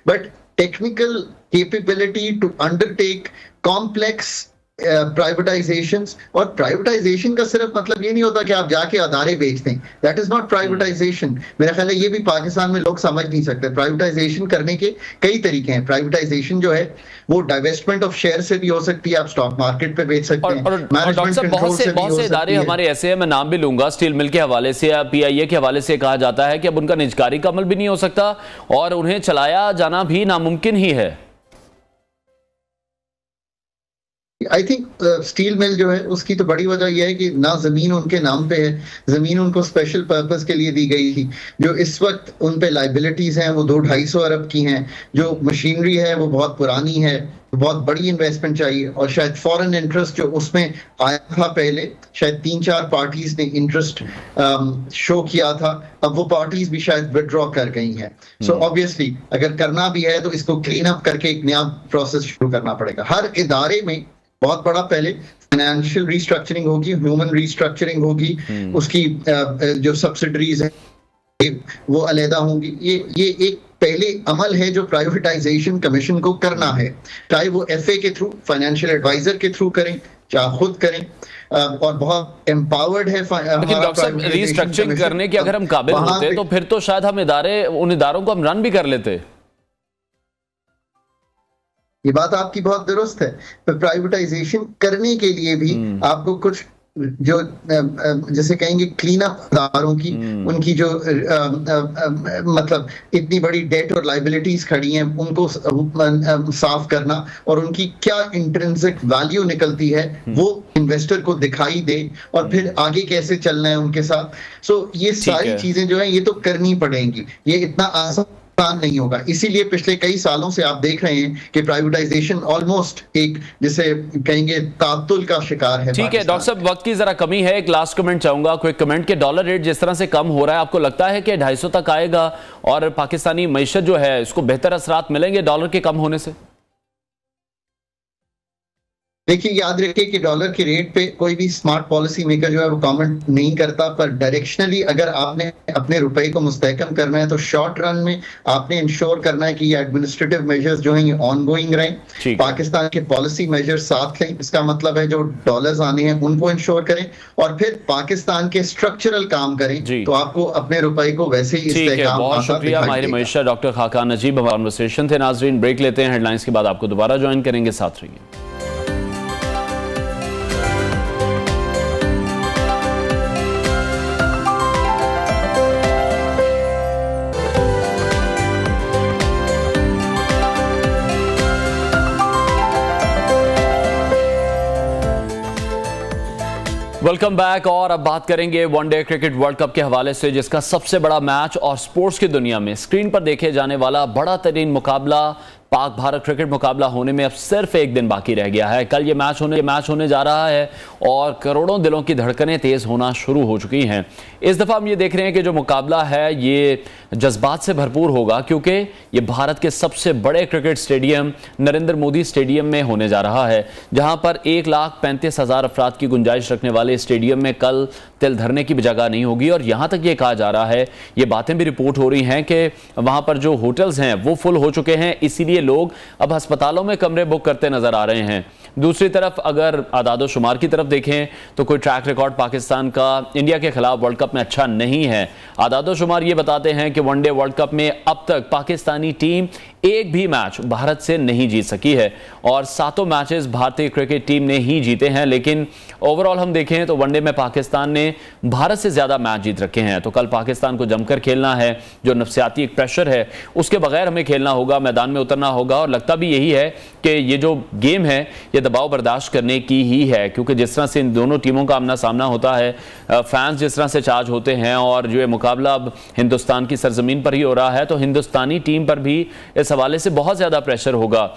Speaker 4: but technical capability to undertake complex privatisations, और प्राइवेटाइजेशन का सिर्फ मतलब ये नहीं होता कि आप जाके अदारे बेच दें। That is not privatisation. मेरा ख्याल है ये भी पाकिस्तान में लोग समझ नहीं सकते। प्राइवेटाइजेशन करने के कई तरीके हैं। प्राइवेटाइजेशन जो है वो डाइवेस्टमेंट ऑफ शेयर से भी हो सकती है, आप स्टॉक मार्केट पे बेच सकते हैं।
Speaker 1: बहुत से इदारे हमारे ऐसे हैं, मैं नाम भी लूंगा, स्टील मिल के हवाले से या PIA के हवाले से कहा जाता है कि अब उनका निजकारी का अमल भी नहीं हो सकता और उन्हें चलाया जाना भी नामुमकिन ही है।
Speaker 4: आई थिंक स्टील मिल जो है उसकी तो बड़ी वजह यह है कि ना जमीन उनके नाम पे है, जमीन उनको स्पेशल पर्पस के लिए दी गई थी। जो इस वक्त उन पे लाइबिलिटीज हैं वो 200-250 अरब की हैं। जो मशीनरी है वो बहुत पुरानी है, बहुत बड़ी इन्वेस्टमेंट चाहिए, और शायद फॉरेन इंटरेस्ट जो उसमें आया था पहले, शायद 3-4 पार्टीज ने इंटरेस्ट शो किया था, अब वो पार्टीज भी शायद विड्रॉ कर गई हैं। सो ऑब्वियसली अगर करना भी है तो इसको क्लीन अप करके एक नया प्रोसेस शुरू करना पड़ेगा। हर इदारे में बहुत बड़ा पहले फाइनेंशियल रिस्ट्रक्चरिंग होगी, ह्यूमन रिस्ट्रक्चरिंग होगी, उसकी जो सब्सिडरीज है वो अलहदा होंगी। ये एक पहले अमल है जो प्राइवेटाइजेशन कमीशन को करना है, चाहे वो FA के थ्रू, फाइनेंशियल एडवाइजर के थ्रू करें, चाहे खुद करें, और बहुत एम्पावर्ड है।
Speaker 1: लेकिन डॉक्टर साहब, रिस्ट्रक्चरिंग करने के अगर हम काबिल होते तो फिर तो शायद हम उन इदारों को हम रन भी कर लेते।
Speaker 4: ये बात आपकी बहुत दुरुस्त है, पर प्राइवेटाइजेशन करने के लिए भी आपको कुछ जो जैसे कहेंगे क्लीन अप अदारों की, उनकी जो मतलब इतनी बड़ी डेट और लाइबिलिटीज खड़ी हैं उनको साफ करना, और उनकी क्या इंट्रिंसिक वैल्यू निकलती है वो इन्वेस्टर को दिखाई दे, और फिर आगे कैसे चलना है उनके साथ। सो ये सारी चीजें जो है ये तो करनी पड़ेंगी, ये इतना आसान नहीं होगा। इसीलिए पिछले कई सालों से आप देख रहे हैं कि प्राइवेटाइजेशन ऑलमोस्ट एक जिसे कहेंगे तातुल का शिकार है।
Speaker 1: ठीक है डॉक्टर साहब, वक्त की जरा कमी है, एक लास्ट कमेंट चाहूंगा, क्विक कमेंट के डॉलर रेट जिस तरह से कम हो रहा है, आपको लगता है कि 250 तक आएगा और पाकिस्तानी मईशत जो है इसको बेहतर असरात मिलेंगे डॉलर के कम होने से?
Speaker 4: देखिए, याद रखिए कि डॉलर के रेट पे कोई भी स्मार्ट पॉलिसी मेकर जो है वो कमेंट नहीं करता, पर डायरेक्शनली अगर आपने अपने रुपए को मुस्तहकम करना है तो शॉर्ट रन में आपने इंश्योर करना है कि ये एडमिनिस्ट्रेटिव मेजर्स जो हैं ये ऑनगोइंग रहें, पाकिस्तान के पॉलिसी मेजर्स साथ लें। इसका मतलब है जो डॉलर्स आने हैं उनको इंश्योर करें और फिर पाकिस्तान के स्ट्रक्चरल काम करें, तो आपको अपने रुपए को वैसे ही इस्तेहकाम।
Speaker 1: बहुत शुक्रिया माहिर मईशत डॉक्टर खाकान नजीब, हमारा कन्वर्सेशन थे। नाजरीन, ब्रेक लेते हैं, हेडलाइंस के बाद आपको दोबारा ज्वाइन करेंगे, साथ रहिए। वेलकम बैक, और अब बात करेंगे वनडे क्रिकेट वर्ल्ड कप के हवाले से, जिसका सबसे बड़ा मैच और स्पोर्ट्स की दुनिया में स्क्रीन पर देखे जाने वाला बड़ा तरीन मुकाबला पाक भारत क्रिकेट मुकाबला होने में अब सिर्फ एक दिन बाकी रह गया है। कल ये मैच होने जा रहा है और करोड़ों दिलों की धड़कनें तेज होना शुरू हो चुकी हैं। इस दफा हम ये देख रहे हैं कि जो मुकाबला है ये जज्बात से भरपूर होगा, क्योंकि ये भारत के सबसे बड़े cricket stadium Narendra Modi stadium में होने जा रहा है, जहां पर 1,35,000 अफराद की गुंजाइश रखने वाले स्टेडियम में कल तिल धरने की भी जगह नहीं होगी। और यहां तक ये कहा जा रहा है, ये बातें भी रिपोर्ट हो रही हैं कि वहां पर जो होटल्स हैं वो फुल हो चुके हैं, इसीलिए लोग अब अस्पतालों में कमरे बुक करते नजर आ रहे हैं। दूसरी तरफ अगर आदादो शुमार की तरफ देखें तो कोई ट्रैक रिकॉर्ड पाकिस्तान का इंडिया के खिलाफ वर्ल्ड कप में अच्छा नहीं है। आदादो शुमार ये बताते हैं कि वनडे वर्ल्ड कप में अब तक पाकिस्तानी टीम एक भी मैच भारत से नहीं जीत सकी है और 7 मैचेस भारतीय क्रिकेट टीम ने ही जीते हैं। लेकिन ओवरऑल हम देखें तो वनडे में पाकिस्तान ने भारत से ज्यादा मैच जीत रखे हैं। तो कल पाकिस्तान को जमकर खेलना है, जो नफसियाती एक प्रेशर है उसके बगैर हमें खेलना होगा, मैदान में उतरना होगा। और लगता भी यही है कि ये जो गेम है ये दबाव बर्दाश्त करने की ही है, क्योंकि जिस तरह से इन दोनों टीमों का आमना सामना होता है, फैंस जिस तरह से चार्ज होते हैं और जो ये मुकाबला अब हिंदुस्तान की सरजमीन पर ही हो रहा है, तो हिंदुस्तानी टीम पर भी इस हवाले से बहुत ज्यादा प्रेशर होगा।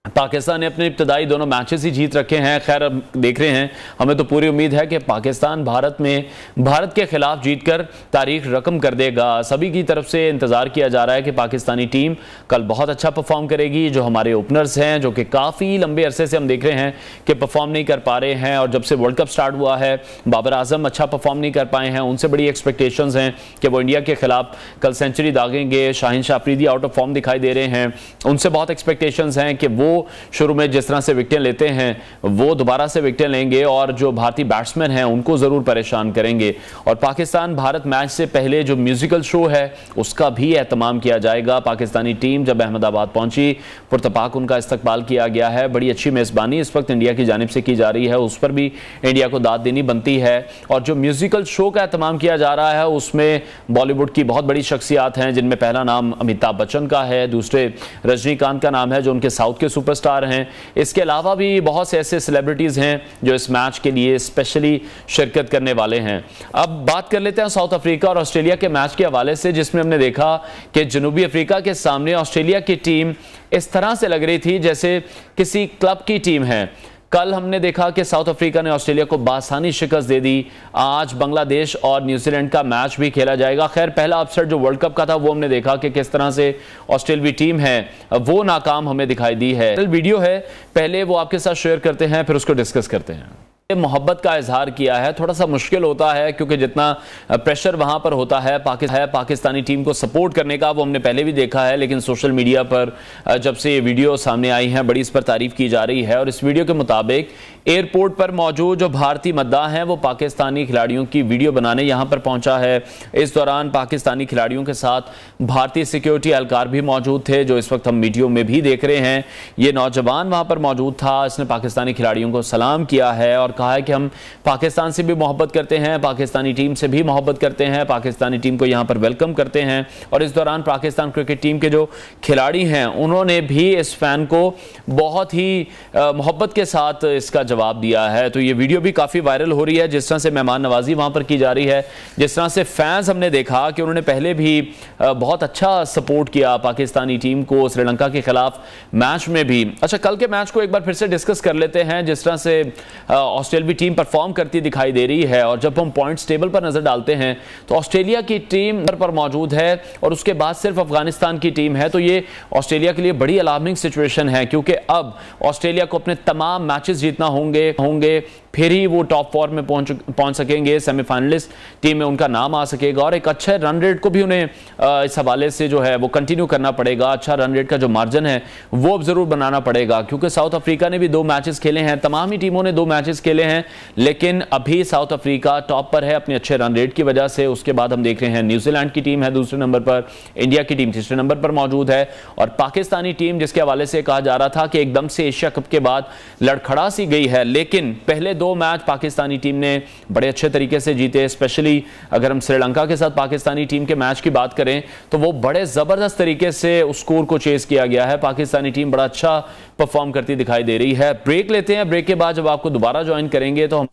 Speaker 1: पाकिस्तान ने अपने इब्तदाई दोनों मैचेस ही जीत रखे हैं। खैर अब देख रहे हैं, हमें तो पूरी उम्मीद है कि पाकिस्तान भारत के खिलाफ जीतकर तारीख रकम कर देगा। सभी की तरफ से इंतजार किया जा रहा है कि पाकिस्तानी टीम कल बहुत अच्छा परफॉर्म करेगी। जो हमारे ओपनर्स हैं, जो कि काफ़ी लंबे अरसे से हम देख रहे हैं कि परफॉर्म नहीं कर पा रहे हैं, और जब से वर्ल्ड कप स्टार्ट हुआ है बाबर आजम अच्छा परफॉर्म नहीं कर पाए हैं, उनसे बड़ी एक्सपेक्टेशंस हैं कि वो इंडिया के खिलाफ कल सेंचुरी दागेंगे। Shaheen Shah Afridi out of form दिखाई दे रहे हैं, उनसे बहुत एक्सपेक्टेशंस हैं कि वो शुरू में जिस तरह से विकेट लेते हैं वो दोबारा से विकेट लेंगे और जो भारतीय बैट्समैन हैं उनको जरूर परेशान करेंगे। और पाकिस्तान भारत मैच से पहले जो म्यूजिकल शो है उसका भी एहतमाम किया जाएगा। पाकिस्तानी टीम जब अहमदाबाद पहुंची, पुरतपाक उनका इस्तकबाल किया गया है। बड़ी अच्छी मेजबानी इस वक्त इंडिया की जानिब से की जा रही है, उस पर भी इंडिया को दाद देनी बनती है। और जो म्यूजिकल शो का एहतमाम किया जा रहा है उसमें बॉलीवुड की बहुत बड़ी शख्सियात हैं, जिनमें पहला नाम अमिताभ बच्चन का है, दूसरे रजनीकांत का नाम है जो उनके साउथ के सुपरस्टार हैं। इसके अलावा भी बहुत से ऐसे सेलिब्रिटीज हैं जो इस मैच के लिए स्पेशली शिरकत करने वाले हैं। अब बात कर लेते हैं साउथ अफ्रीका और ऑस्ट्रेलिया के मैच के हवाले से, जिसमें हमने देखा कि जनूबी अफ्रीका के सामने ऑस्ट्रेलिया की टीम इस तरह से लग रही थी जैसे किसी क्लब की टीम है। कल हमने देखा कि साउथ अफ्रीका ने ऑस्ट्रेलिया को बासानी शिकस्त दे दी। आज बांग्लादेश और न्यूजीलैंड का मैच भी खेला जाएगा। खैर पहला अपसेट जो वर्ल्ड कप का था वो हमने देखा कि किस तरह से ऑस्ट्रेलियाई टीम है वो नाकाम हमें दिखाई दी है। वीडियो है, पहले वो आपके साथ शेयर करते हैं फिर उसको डिस्कस करते हैं। मोहब्बत का इजहार किया है, थोड़ा सा मुश्किल होता है क्योंकि जितना प्रेशर वहां पर होता है पाकिस्तानी टीम को सपोर्ट करने का, वो हमने पहले भी देखा है। लेकिन सोशल मीडिया पर जब से ये वीडियो सामने आई हैं बड़ी इस पर तारीफ की जा रही है। और इस वीडियो के मुताबिक एयरपोर्ट पर मौजूद जो भारतीय मद्दाह हैं वो पाकिस्तानी खिलाड़ियों की वीडियो बनाने यहां पर पहुंचा है। इस दौरान पाकिस्तानी खिलाड़ियों के साथ भारतीय सिक्योरिटी एहलकार भी मौजूद थे, जो इस वक्त हम वीडियो में भी देख रहे हैं। ये नौजवान वहां पर मौजूद था, इसने पाकिस्तानी खिलाड़ियों को सलाम किया है और कहा है कि हम पाकिस्तान से भी मोहब्बत करते हैं, पाकिस्तानी टीम से भी मोहब्बत करते हैं, पाकिस्तानी टीम को यहां पर वेलकम करते हैं। और इस दौरान पाकिस्तान क्रिकेट टीम के जो खिलाड़ी हैं उन्होंने भी इस फैन को बहुत ही मोहब्बत के साथ इसका जवाब दिया है। तो ये वीडियो भी काफी वायरल हो रही है, जिस तरह से मेहमान नवाजी वहां पर की जा रही है, जिस तरह से फैंस हमने देखा कि उन्होंने पहले भी बहुत अच्छा सपोर्ट किया पाकिस्तानी टीम को श्रीलंका के खिलाफ मैच में भी। अच्छा, कल के मैच को एक बार फिर से डिस्कस कर लेते हैं। जिस तरह से ऑस्ट्रेलियाई टीम परफॉर्म करती दिखाई दे रही है और जब हम पॉइंट्स टेबल पर नजर डालते हैं तो ऑस्ट्रेलिया की टीम पर मौजूद है और उसके बाद सिर्फ अफगानिस्तान की टीम है। तो ये ऑस्ट्रेलिया के लिए बड़ी अलार्मिंग सिचुएशन है, क्योंकि अब ऑस्ट्रेलिया को अपने तमाम मैचेस जीतना होंगे फिर ही वो टॉप 4 में पहुंच सकेंगे, सेमीफाइनलिस्ट टीम में उनका नाम आ सकेगा। और एक अच्छे रन रेट को भी उन्हें इस हवाले से जो है वो कंटिन्यू करना पड़ेगा। अच्छा रन रेट का जो मार्जिन है वो अब जरूर बनाना पड़ेगा, क्योंकि साउथ अफ्रीका ने भी 2 मैचेस खेले हैं, तमाम ही टीमों ने 2 मैचेस खेले हैं, लेकिन अभी साउथ अफ्रीका टॉप पर है अपने अच्छे रन रेट की वजह से। उसके बाद हम देख रहे हैं न्यूजीलैंड की टीम है दूसरे नंबर पर, इंडिया की टीम तीसरे नंबर पर मौजूद है और पाकिस्तानी टीम जिसके हवाले से कहा जा रहा था कि एकदम से एशिया कप के बाद लड़खड़ा सी गई है, लेकिन पहले 2 मैच पाकिस्तानी टीम ने बड़े अच्छे तरीके से जीते। स्पेशली अगर हम श्रीलंका के साथ पाकिस्तानी टीम के मैच की बात करें तो वो बड़े जबरदस्त तरीके से उस स्कोर को चेस किया गया है। पाकिस्तानी टीम बड़ा अच्छा परफॉर्म करती दिखाई दे रही है। ब्रेक लेते हैं, ब्रेक के बाद जब आपको दोबारा ज्वाइन करेंगे तो हम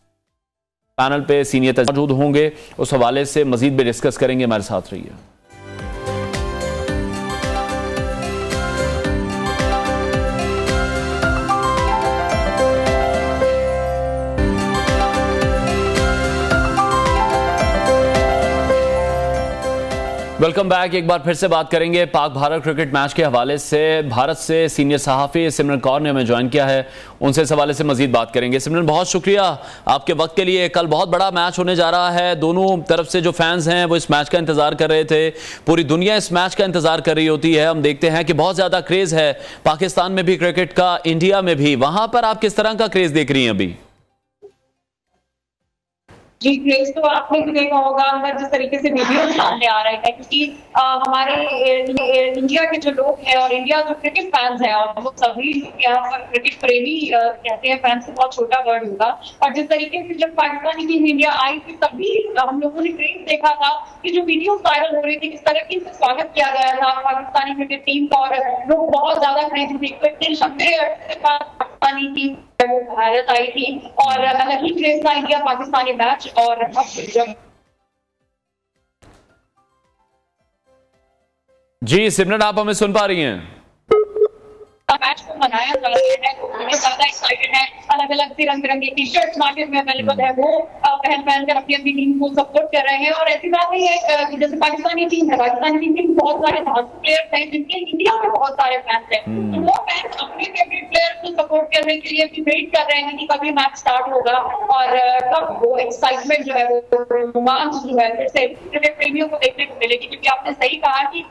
Speaker 1: पैनल पे सीनियर मौजूद होंगे, उस हवाले से मजीद भी डिस्कस करेंगे। हमारे साथ रहिए। Welcome back. एक बार फिर से बात करेंगे पाक भारत क्रिकेट मैच के हवाले से। भारत से सीनियर सहाफ़ी सिमरन कौर ने हमें ज्वाइन किया है, उनसे इस हवाले से मजीद बात करेंगे। सिमरन, बहुत शुक्रिया आपके वक्त के लिए। कल बहुत बड़ा मैच होने जा रहा है, दोनों तरफ से जो फैंस हैं वो इस मैच का इंतजार कर रहे थे, पूरी दुनिया इस मैच का इंतजार कर रही होती है। हम देखते हैं कि बहुत ज्यादा क्रेज है पाकिस्तान में भी क्रिकेट का, इंडिया में भी। वहां पर आप किस तरह का क्रेज देख रही हैं अभी?
Speaker 5: जी, क्रेज तो आपने भी देखा होगा अंदर जिस तरीके से वीडियो सामने आ रहे हैं, क्योंकि हमारे इंडिया के जो लोग हैं और इंडिया जो क्रिकेट फैंस हैं, और वो सभी यहाँ पर क्रिकेट प्रेमी कहते हैं, फैंस से बहुत छोटा वर्ड होगा। और जिस तरीके से जब पाकिस्तानी टीम इंडिया आई थी तभी हम लोगों ने क्रेज देखा था कि जो वीडियो वायरल हो रही थी, किस तरह से स्वागत किया गया था पाकिस्तानी क्रिकेट टीम का, और लोग बहुत ज्यादा क्रेज थे। पाकिस्तानी टीम भारत आई थी और अलग ही क्रेज था इंडिया पाकिस्तानी मैच। और अब जब
Speaker 1: जी सिमरन, आप हमें सुन पा रही हैं?
Speaker 5: मैच को मनाया जा रहा है, ज्यादा एक्साइटेड है। अलग अलग रंग बिरंगे टी शर्ट मार्केट में अवेलेबल है, वो पहन कर अपनी अपनी टीम को सपोर्ट कर रहे हैं। और ऐसी बात नहीं है कि जैसे पाकिस्तानी टीम है, पाकिस्तानी टीम में बहुत सारे धांसू प्लेयर्स हैं जिनके इंडिया में बहुत सारे फैंस हैं, तो वो फैंस अपने फेवरेट प्लेयर को सपोर्ट करने के लिए भी वेट कर रहे हैं कि कभी मैच स्टार्ट होगा और कब वो एक्साइटमेंट जो है, वो रोमांच जो है फिर से क्रिकेट प्रेमियों को देखने को मिलेगी। क्योंकि आपने सही कहा कि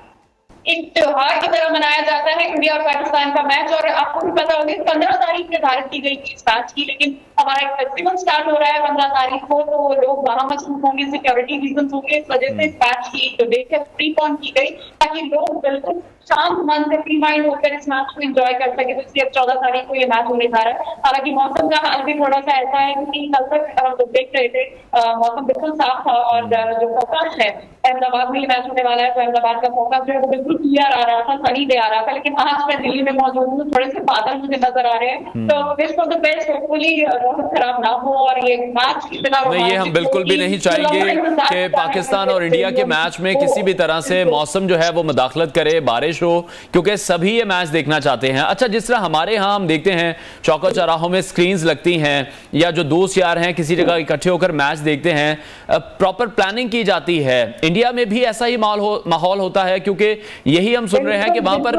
Speaker 5: एक त्योहार की तरह मनाया जाता है इंडिया और पाकिस्तान का मैच। और आपको भी पता होगा 15 तारीख निर्धारित की गई थी इस मैच की, लेकिन हमारा एक फेस्टिवल स्टार्ट हो रहा है 15 तारीख को, तो लोग वहां मसरूफ होंगे, सिक्योरिटी रीजन होंगे, इस वजह से इस मैच की जो डेट है प्रीपोन की गई ताकि लोग बिल्कुल शांत मन से फ्री माइंड होकर इस मैच को एंजॉय कर सके। तो इसलिए अब 14 तारीख को ये मैच होने जा रहा है। हालांकि मौसम का हाल भी थोड़ा सा ऐसा है क्योंकि कल तक हम लोग देख रहे थे मौसम बिल्कुल साफ था, और जो फोरकास्ट है अहमदाबाद में ये मैच होने वाला है, तो अहमदाबाद का फोरकास्ट जो है वो बिल्कुल क्लियर आ रहा था, सनी डे आ रहा था। लेकिन आज मैं दिल्ली में मौजूद हूँ, थोड़े से बादल मुझे नजर आ रहे हैं, तो wish for the best, hopefully मौसम खराब ना हो और ये मैच इतना
Speaker 1: ये हम बिल्कुल भी नहीं चाहेंगे कि पाकिस्तान और इंडिया के मैच में किसी भी तरह से मौसम जो है वो मुदाखलत करे, बारिश हो, क्योंकि सभी ये मैच देखना चाहते हैं। अच्छा, जिस तरह हमारे यहाँ हम देखते हैं चौका चौराहों में स्क्रीन्स लगती हैं, या जो दोस्त यार हैं किसी जगह इकट्ठे होकर मैच देखते हैं, प्रॉपर प्लानिंग की जाती है। इंडिया में भी ऐसा ही माहौल होता है, क्योंकि यही हम सुन रहे हैं कि वहां पर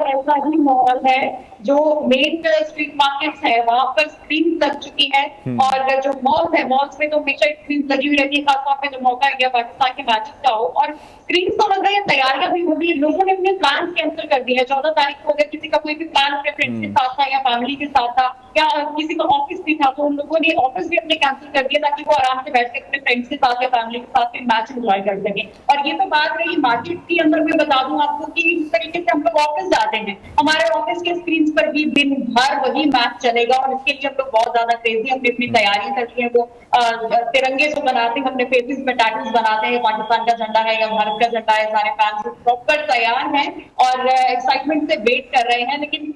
Speaker 5: ऐसा ही माहौल है। जो मेन स्ट्रीट मार्केट्स है वहां पर स्क्रीन लग चुकी है, और जो मॉल है, मॉल्स में तो हमेशा स्क्रीन लगी हुई रहती है, खासतौर पे जो मौका इंडिया पाकिस्तान के मैचेस का हो। और स्क्रीन तो लग रही है, तैयारियां भी होगी, लोगों ने अपने प्लान कैंसिल कर दिए हैं। 14 तारीख को अगर किसी का कोई भी प्लान अपने फ्रेंड्स के साथ था या फैमिली के साथ था या किसी का ऑफिस भी था, तो उन लोगों ने ऑफिस भी अपने कैंसिल कर दिया ताकि वो आराम से बैठ के अपने फ्रेंड्स के साथ या फैमिली के साथ मैच एंजॉय कर सके। और ये तो बात रही मार्केट के अंदर, मैं बता दूं आपको कि इस तरीके से हम लोग ऑफिस जाते हैं, हमारे ऑफिस के स्क्रीन पर भी दिन भर वही मैच चलेगा, और इसके लिए हम लोग बहुत ज्यादा क्रेजी अपनी अपनी तैयारी करती है। वो तिरंगे को बनाते हैं, अपने फेसेस में टैटूज बनाते हैं, पाकिस्तान का झंडा है या भारत का झंडा है, सारे फैंस प्रॉपर तैयार हैं और एक्साइटमेंट से वेट कर रहे हैं। लेकिन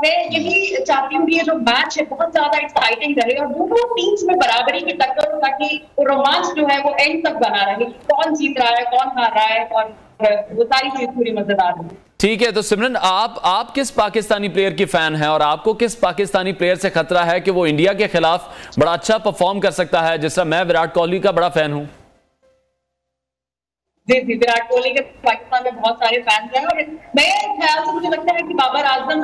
Speaker 5: मैं यही चाहती हूँ कि ये जो मैच है बहुत ज्यादा एक्साइटिंग रहे और दोनों टीम्स में बराबरी की टक्कर हो, ताकि रोमांच जो है वो एंड तक बना रहे, कौन जीत रहा है कौन हार रहा है, और वो सारी चीज पूरी मजेदार है।
Speaker 1: ठीक है, तो सिमरन, आप किस पाकिस्तानी प्लेयर की फैन हैं, और आपको किस पाकिस्तानी प्लेयर से खतरा है कि वो इंडिया के खिलाफ बड़ा अच्छा परफॉर्म कर सकता है? जिस तरह मैं विराट कोहली का बड़ा फैन हूं।
Speaker 5: जी, विराट कोहली के पाकिस्तान में बहुत सारे फैंस हैं, और मेरे ख्याल से मुझे लगता है कि बाबर आजम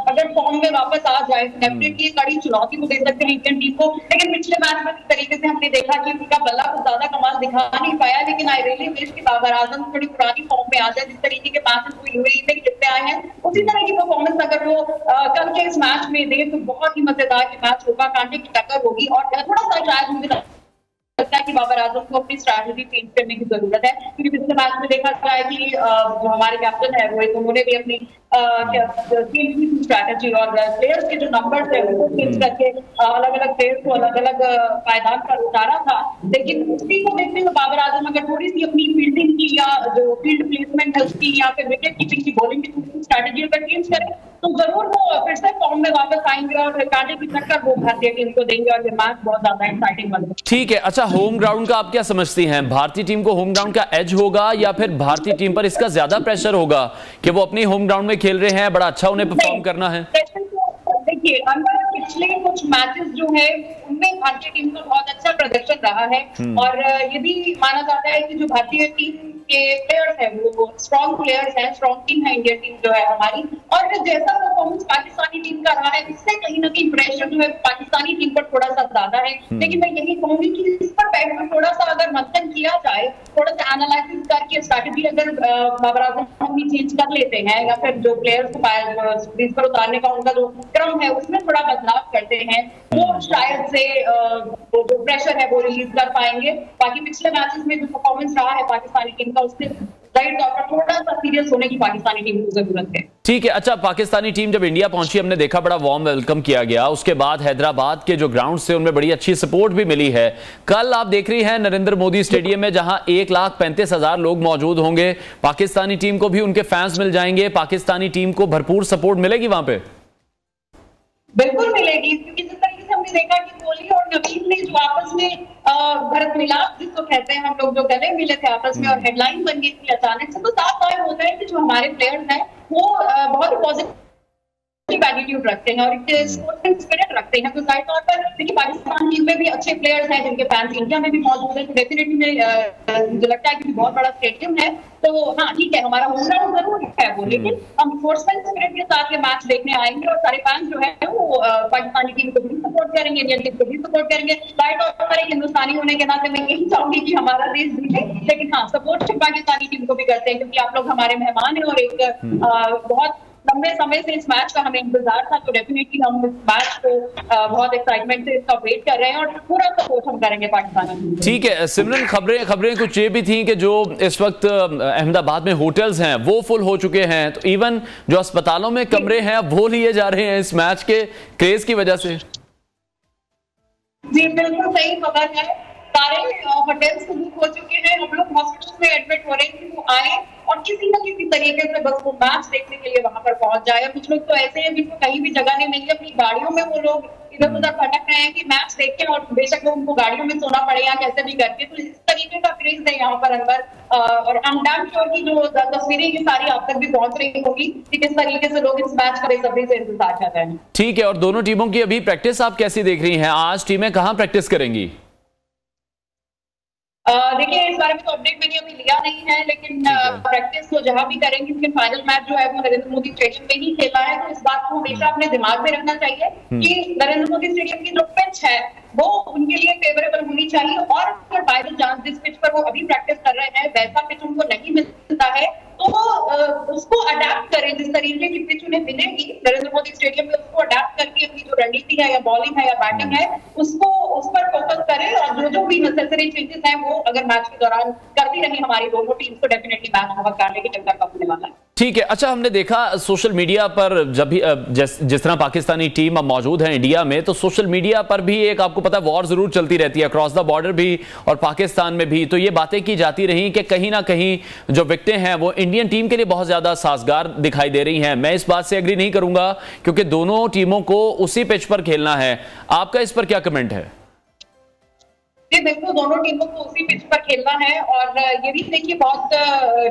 Speaker 5: अगर फॉर्म में वापस आ जाए तो डेफिनेटली कड़ी चुनौती को दे सकते हैं इंडियन टीम को। लेकिन पिछले मैच में जिस तरीके से हमने देखा कि उनका बल्ला को ज्यादा कमाल दिखा नहीं पाया, लेकिन आई रियली विश कि बाबर आजम थोड़ी पुरानी फॉर्म में आ जाए। जिस तरीके के मैचेस वो यूएई में जीतते आए हैं, उसी तरह की परफॉर्मेंस अगर वो कल के इस मैच में दे तो बहुत ही मजेदार मैच होगा, कांटे की टक्कर होगी। और थोड़ा सा शायद मुझे लगता है कि बाबर आजम को अपनी स्ट्रैटेजी चेंज करने की जरूरत है, क्योंकि पिछले मैच में देखा गया है कि जो हमारे कैप्टन है रोहित, उन्होंने भी अपनी स्ट्रैटेजी और प्लेयर्स के जो नंबर्स है वो चेंज करके अलग अलग प्लेयर्स को अलग अलग पायदान पर उतारा था। लेकिन उसी को देखते हुए बाबर आजम अगर थोड़ी सी अपनी फील्डिंग की या जो फील्ड प्लेसमेंट है उसकी या फिर विकेट कीपिंग की, बॉलिंग की स्ट्रैटेजी अगर चेंज करें तो जरूर वो फिर से फॉर्म में वापस आएंगे और कांटे की टक्कर वो भारतीय टीम को देंगे और ये मैच बहुत ज्यादा एक्साइटिंग बनेगा।
Speaker 1: ठीक है, अच्छा, होम ग्राउंड का आप क्या समझती हैं? भारतीय टीम को होम ग्राउंड का एज होगा, या फिर भारतीय टीम पर इसका ज्यादा प्रेशर होगा कि वो अपनी होम ग्राउंड में खेल रहे हैं, बड़ा अच्छा उन्हें परफॉर्म करना है?
Speaker 5: देखिए, अंदर पिछले कुछ मैचेस जो है उनमें भारतीय टीम का बहुत अच्छा प्रदर्शन रहा है, और ये भी माना जाता है कि जो भारतीय टीम के प्लेयर्स हैं वो स्ट्रॉन्ग प्लेयर्स हैं, स्ट्रॉन्ग टीम है इंडियन टीम जो है हमारी। और जैसा परफॉर्मेंस पाकिस्तानी टीम का रहा है उससे कहीं ना कहीं प्रेशर जो है पाकिस्तानी टीम पर थोड़ा सा ज्यादा है। लेकिन मैं यही कहूंगी कि इस पर थोड़ा सा अगर मंथन किया जाए, थोड़ा सा एनालिसिस करके स्ट्रैटेजी अगर बाबर आजम भी चेंज कर लेते हैं या फिर जो प्लेयर्स को क्रीज पर उतारने का उनका जो क्रम है उसमें थोड़ा बदलाव करते हैं, वो शायद से जो प्रेशर है वो रिलीज कर पाएंगे। बाकी पिछले मैचेस में जो परफॉर्मेंस रहा है पाकिस्तानी टीम का उससे राइट तौर पर थोड़ा सा सीरियस होने की पाकिस्तानी टीम को जरूरत है।
Speaker 1: ठीक है। अच्छा, पाकिस्तानी टीम जब इंडिया पहुंची हमने देखा बड़ा वार्म वेलकम किया गया, उसके बाद हैदराबाद के जो ग्राउंड से उनमें बड़ी अच्छी सपोर्ट भी मिली है। कल आप देख रही हैं नरेंद्र मोदी स्टेडियम में जहां 1,35,000 लोग मौजूद होंगे, पाकिस्तानी टीम को भी उनके फैंस मिल जाएंगे, पाकिस्तानी टीम को भरपूर सपोर्ट मिलेगी वहां पे?
Speaker 5: बिल्कुल मिलेगी, क्योंकि जिस तरीके से हमने देखा कि कोहली और नवीन ने जो आपस में भरत मिलाप जिसको कहते हैं हम लोग, जो गले मिले थे आपस में और हेडलाइन बन गई थी अचानक से, तो साफ तौर होता है कि जो हमारे प्लेयर्स हैं वो बहुत पॉजिटिव एटीट्यूड रखते हैं और एक स्पोर्ट्समैन स्पिरिट रखते हैं। तो जाहिर तौर पर देखिए पाकिस्तान टीम में भी अच्छे प्लेयर्स हैं जिनके फैंस इंडिया में भी मौजूद है, तो डेफिनेटली मुझे लगता है कि बहुत बड़ा स्टेडियम है। तो हाँ ठीक है, हमारा होम ग्राउंड जरूर है वो, लेकिन हम स्पोर्ट्समैन स्पिरिट के साथ ये मैच देखने आएंगे और सारे फैंस जो है वो पाकिस्तानी टीम को भी सपोर्ट करेंगे, इंडियन टीम को भी सपोर्ट करेंगे। जाहिर तौर पर एक हिंदुस्तानी होने के नाते मैं यही चाहूंगी कि हमारा देश जीते, लेकिन हाँ सपोर्ट पाकिस्तानी टीम को भी करते हैं क्योंकि आप लोग हमारे मेहमान हैं और एक बहुत लंबे समय से इस मैच का हमें इंतजार था। तो डेफिनेटली हम इस मैच को बहुत एक्साइटमेंट से इसका वेट कर रहे हैं और पूरा सपोर्ट हम करेंगे पाकिस्तान।
Speaker 1: ठीक है सिमरन, खबरें कुछ ये भी थी कि जो इस वक्त अहमदाबाद में होटल्स हैं वो फुल हो चुके हैं, तो इवन जो अस्पतालों में कमरे हैं वो लिए जा रहे हैं इस मैच के क्रेज की वजह से।
Speaker 5: जी बिल्कुल सही खबर है, सारे होटल्स बुक हो चुके हैं, हम लोग हॉस्पिटल में एडमिट हो रहे हैं कि वो आए और किसी न किसी तरीके से बस वो मैच देखने के लिए वहां पर पहुंच जाए। कुछ लोग तो ऐसे हैं जिनको कहीं भी जगह नहीं मिली, अपनी गाड़ियों में वो लोग इधर उधर भटक रहे हैं कि मैच देखें और बेशक वो उनको गाड़ियों में सोना पड़े या कैसे भी करके। तो इस तरीके का क्रेज है यहाँ पर अंदर और आई एम डैम श्योर की जो तस्वीरें की सारी आप तक भी पहुंच रही होगी कि किस तरीके से लोग इस मैच का बेसब्री से इंतजार कर रहे हैं।
Speaker 1: ठीक है, और दोनों टीमों की अभी प्रैक्टिस आप कैसी देख रही हैं? आज टीमें कहाँ प्रैक्टिस करेंगी?
Speaker 5: देखिए इस बारे में तो अपडेट मैंने अभी लिया नहीं है, लेकिन प्रैक्टिस तो जहां भी करेंगे क्योंकि फाइनल मैच जो है वो नरेंद्र मोदी स्टेडियम में ही खेला है। तो इस बात को हमेशा अपने दिमाग में रखना चाहिए कि नरेंद्र मोदी स्टेडियम की जो पिच है वो उनके लिए फेवरेबल होनी चाहिए और अगर बाय द चांस जिस पिच पर वो अभी प्रैक्टिस कर रहे हैं वैसा पिच उनको नहीं मिलता है तो उसको अडेप्ट करें। जिस तरीके की पिच उन्हें मिलेगी नरेंद्र मोदी स्टेडियम में उसको अडेप्ट करके अपनी जो रणनीति है या बॉलिंग है या बैटिंग है उसको उस पर फोकस करें और जो भी नेसेसरी चेंजेस हैं वो अगर मैच के दौरान करती रही हमारी दोनों टीम्स तो डेफिनेटली मैच बहुत काटने की टक्कर का होने वाला है।
Speaker 1: ठीक है। अच्छा, हमने देखा सोशल मीडिया पर जब भी जिस तरह पाकिस्तानी टीम अब मौजूद है इंडिया में, तो सोशल मीडिया पर भी एक आपको पता है वॉर जरूर चलती रहती है क्रॉस द बॉर्डर भी और पाकिस्तान में भी। तो ये बातें की जाती रही कि कहीं ना कहीं जो विकेटें हैं वो इंडियन टीम के लिए बहुत ज्यादा साजगार दिखाई दे रही हैं। मैं इस बात से एग्री नहीं करूंगा क्योंकि दोनों टीमों को उसी पिच पर खेलना है। आपका इस पर क्या कमेंट है?
Speaker 5: जी बिल्कुल, दोनों टीमों को उसी पिच पर खेलना है और ये भी देखिए बहुत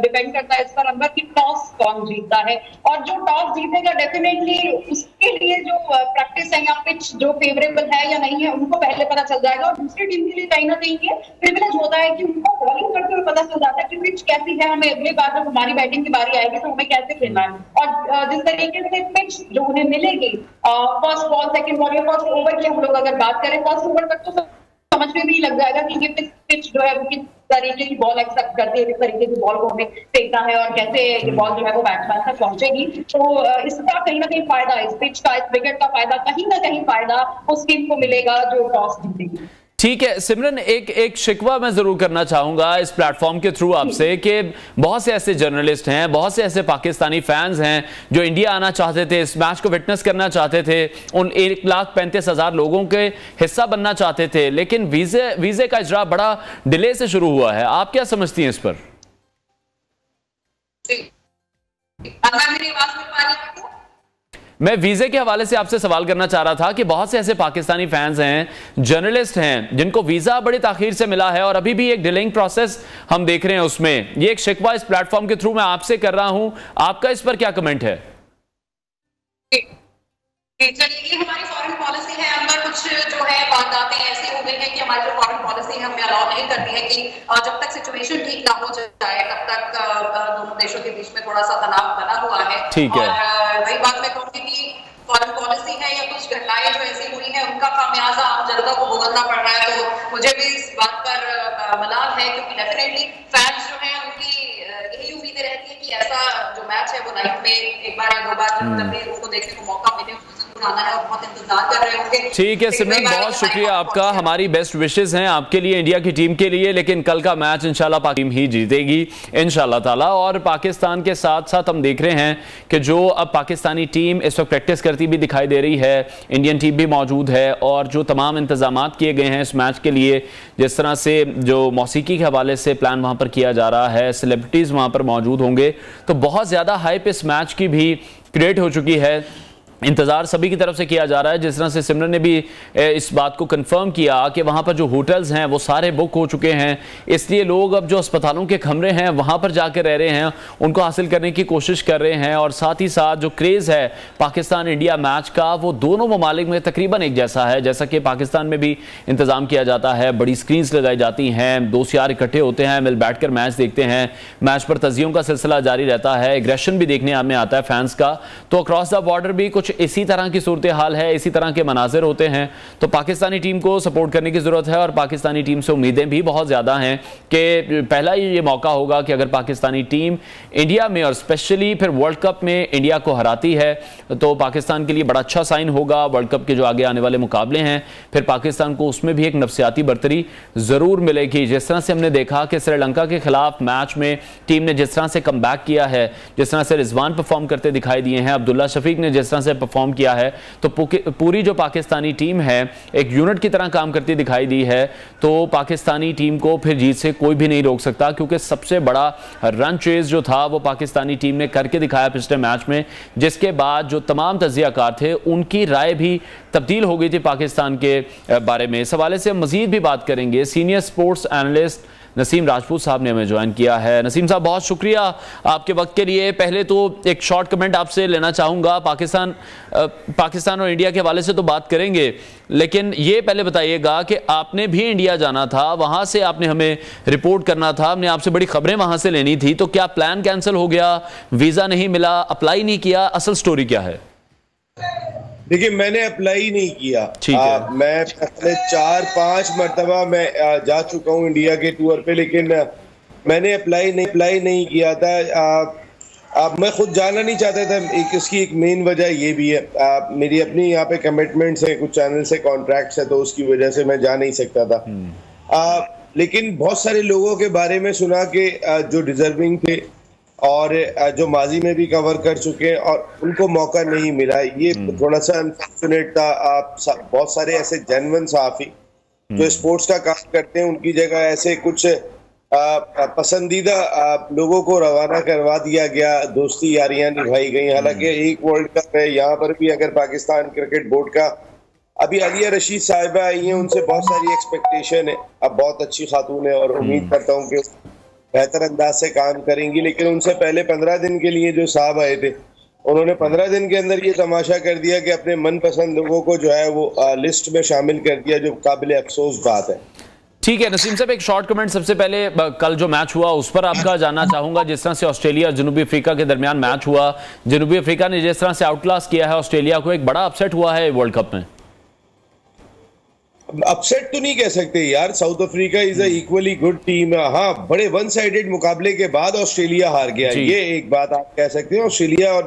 Speaker 5: डिपेंड करता है इस पर अंदर कि टॉस कौन जीतता है और जो टॉस जीतेगा डेफिनेटली उसके लिए जो प्रैक्टिस है या पिच जो फेवरेबल है या नहीं है उनको पहले पता चल जाएगा और दूसरी टीम के लिए कहीं ना कहीं ये प्रिविलेज होता है कि उनको बॉलिंग करते हुए पता चल जाता है कि पिच कैसी है, हमें अगली बार जब हमारी बैटिंग की बारी आएगी तो हमें कैसे खेलना है। और जिस तरीके से पिच जो उन्हें मिलेगी फर्स्ट बॉल सेकंड बॉल या फर्स्ट ओवर की हम लोग अगर बात करें फर्स्ट ओवर तक तो समझ में भी लग जाएगा कि ये पिच जो है वो किस तरीके की बॉल एक्सेप्ट करती है, किस तरीके की बॉल को हमें फेंकना है और कैसे ये बॉल जो है वो बैट्समैन तक पहुंचेगी। तो इसका कहीं ना कहीं फायदा, इस पिच का इस विकेट का फायदा कहीं ना कहीं फायदा उस टीम को मिलेगा जो टॉस जीतेगी।
Speaker 1: ठीक है सिमरन, एक शिकवा मैं जरूर करना चाहूंगा इस प्लेटफॉर्म के थ्रू आपसे कि बहुत से ऐसे जर्नलिस्ट हैं, बहुत से ऐसे पाकिस्तानी फैंस हैं जो इंडिया आना चाहते थे, इस मैच को विटनेस करना चाहते थे, उन 1,35,000 लोगों के हिस्सा बनना चाहते थे, लेकिन वीजे का इजरा बड़ा डिले से शुरू हुआ है। आप क्या समझती हैं इस पर? मैं वीजे के हवाले से आपसे सवाल करना चाह रहा था कि बहुत से ऐसे पाकिस्तानी फैंस हैं, जर्नलिस्ट हैं जिनको वीजा बड़ी ताखीर से मिला है और अभी भी एक डिलेइंग प्रोसेस हम देख रहे हैं उसमें। ये एक शिकवा इस प्लेटफॉर्म के थ्रू मैं आपसे कर रहा हूं, आपका इस पर क्या कमेंट है?
Speaker 5: चलिए, ये हमारी फॉरेन पॉलिसी है। अंदर कुछ जो है बातें ऐसी हो गई है कि हमारी जो फॉरेन पॉलिसी है हमें अलाउ नहीं करती है कि जब तक सिचुएशन ठीक ना हो जाए तब तक दोनों देशों के बीच में थोड़ा सा तनाव बना हुआ है।
Speaker 1: ठीक है।
Speaker 5: और वही बात मैं कहूँगी कि फॉरेन पॉलिसी है या कुछ घटनाएं जो ऐसी हुई है उनका खामियाजा आम जनता को भुगतना पड़ रहा है। तो मुझे भी इस बात पर मलाल है, क्योंकि डेफिनेटली फैंस जो है उनकी यही उम्मीदें रहती है कि ऐसा जो मैच है वो लाइफ में एक बार या दो बार जब भी उनको देखने को मौका मिले उसको जरूर आना है, और बहुत इंतजार कर रहे होंगे।
Speaker 1: ठीक है सिमरन, बहुत शुक्रिया आपका। हमारी बेस्ट विशेस हैं आपके लिए, इंडिया की टीम के लिए, लेकिन कल का मैच इंशाल्लाह पाक टीम ही जीतेगी इंशाल्लाह ताला। और पाकिस्तान के साथ साथ हम देख रहे हैं कि जो अब पाकिस्तानी टीम इस वक्त प्रैक्टिस करती भी दिखाई दे रही है, इंडियन टीम भी मौजूद है, और जो तमाम इंतजामात किए गए हैं इस मैच के लिए, जिस तरह से जो मौसीकी के हवाले से प्लान वहां पर किया जा रहा है, सेलिब्रिटीज वहां पर मौजूद होंगे, तो बहुत ज्यादा हाइप इस मैच की भी क्रिएट हो चुकी है। इंतजार सभी की तरफ से किया जा रहा है। जिस तरह से सिमरन ने भी इस बात को कंफर्म किया कि वहां पर जो होटल्स हैं वो सारे बुक हो चुके हैं, इसलिए लोग अब जो अस्पतालों के कमरे हैं वहां पर जाकर रह रहे हैं, उनको हासिल करने की कोशिश कर रहे हैं। और साथ ही साथ जो क्रेज़ है पाकिस्तान इंडिया मैच का वो दोनों ममालिक में तकरीबन एक जैसा है। जैसा कि पाकिस्तान में भी इंतजाम किया जाता है, बड़ी स्क्रीन्स लगाई जाती हैं, दोस्त यार इकट्ठे होते हैं, मिल बैठ कर मैच देखते हैं, मैच पर तजियों का सिलसिला जारी रहता है, एग्रेशन भी देखने में आता है फैंस का। तो अक्रॉस द बॉर्डर भी कुछ इसी तरह की सूरत हाल है, इसी तरह के मनाजिर होते हैं। तो पाकिस्तानी टीम को सपोर्ट करने की जरूरत है, और पाकिस्तानी टीम से उम्मीदें भी बहुत ज्यादा हैं कि पहला ही ये मौका होगा कि अगर पाकिस्तानी टीम इंडिया में और स्पेशली फिर वर्ल्ड कप में इंडिया को हराती है तो पाकिस्तान के लिए बड़ा अच्छा साइन होगा। वर्ल्ड कप के जो आगे आने वाले मुकाबले हैं फिर पाकिस्तान को उसमें भी एक नफसियाती बर्तरी जरूर मिलेगी। जिस तरह से हमने देखा कि श्रीलंका के खिलाफ मैच में टीम ने जिस तरह से कम बैक किया है, जिस तरह से रिजवान परफॉर्म करते दिखाई दिए हैं, अब्दुल्ला शफीक ने जिस तरह से परफॉर्म किया है, तो पूरी जो पाकिस्तानी टीम है एक यूनिट की तरह काम करती दिखाई दी है। तो पाकिस्तानी टीम को फिर जीत से कोई भी नहीं रोक सकता, क्योंकि सबसे बड़ा रन चेज जो था वो पाकिस्तानी टीम ने करके दिखाया पिछले मैच में, जिसके बाद जो तमाम तजियाकार थे उनकी राय भी तब्दील हो गई थी पाकिस्तान के बारे में। इस हवाले से हम मजीद भी बात करेंगे। Senior sports analyst Naseem Rajput साहब ने हमें ज्वाइन किया है। नसीम साहब, बहुत शुक्रिया आपके वक्त के लिए। पहले तो एक शॉर्ट कमेंट आपसे लेना चाहूँगा। पाकिस्तान और इंडिया के हवाले से तो बात करेंगे, लेकिन ये पहले बताइएगा कि आपने भी इंडिया जाना था, वहाँ से आपने हमें रिपोर्ट करना था, हमने आपसे बड़ी खबरें वहाँ से लेनी थी, तो क्या प्लान कैंसिल हो गया, वीज़ा नहीं मिला, अप्लाई नहीं किया, असल स्टोरी क्या है?
Speaker 6: देखिए, मैंने अप्लाई नहीं किया। मैं पहले 4-5 मरतबा मैं जा चुका हूँ इंडिया के टूर पे, लेकिन मैंने अप्लाई नहीं किया था। मैं खुद जाना नहीं चाहता था। इसकी एक मेन वजह ये भी है, मेरी अपनी यहाँ पे कमिटमेंट्स है, कुछ चैनल से कॉन्ट्रैक्ट्स है, तो उसकी वजह से मैं जा नहीं सकता था। लेकिन बहुत सारे लोगों के बारे में सुना कि जो डिजर्विंग थे और जो माजी में भी कवर कर चुके हैं और उनको मौका नहीं मिला, ये थोड़ा सा अनफॉर्चुनेट था। बहुत सारे ऐसे जेन्युइन सहाफी जो स्पोर्ट्स का काम करते हैं, उनकी जगह ऐसे कुछ पसंदीदा लोगों को रवाना करवा दिया गया, दोस्ती यारियां निभाई गई। हालांकि एक वर्ल्ड कप है, यहाँ पर भी अगर पाकिस्तान क्रिकेट बोर्ड का अभी आलिया रशीद साहिबा आई हैं, उनसे बहुत सारी एक्सपेक्टेशन है। अब बहुत अच्छी खातून है और उम्मीद करता हूँ कि बेहतर अंदाज से काम करेंगी। लेकिन उनसे पहले 15 दिन के लिए जो साहब आए थे, उन्होंने 15 दिन के अंदर ये तमाशा कर दिया कि अपने मनपसंद लोगों को जो है वो लिस्ट में शामिल कर दिया, जो काबिल अफसोस बात है।
Speaker 1: ठीक है नसीम साहब, एक शॉर्ट कमेंट सबसे पहले कल जो मैच हुआ उस पर आपका जानना चाहूंगा। जिस तरह से ऑस्ट्रेलिया और जनूबी अफ्रीका के दरमियान मैच हुआ, जनूबी अफ्रीका ने जिस तरह से आउटक्लास किया है ऑस्ट्रेलिया को, एक बड़ा अपसेट हुआ है वर्ल्ड कप में।
Speaker 6: अपसेट तो नहीं कह सकते यार, south Africa is equally good team. हाँ, बड़े वन साइडेड मुकाबले के बाद ऑस्ट्रेलिया हार गया, ये एक बात आप कह सकते हैं। ऑस्ट्रेलिया और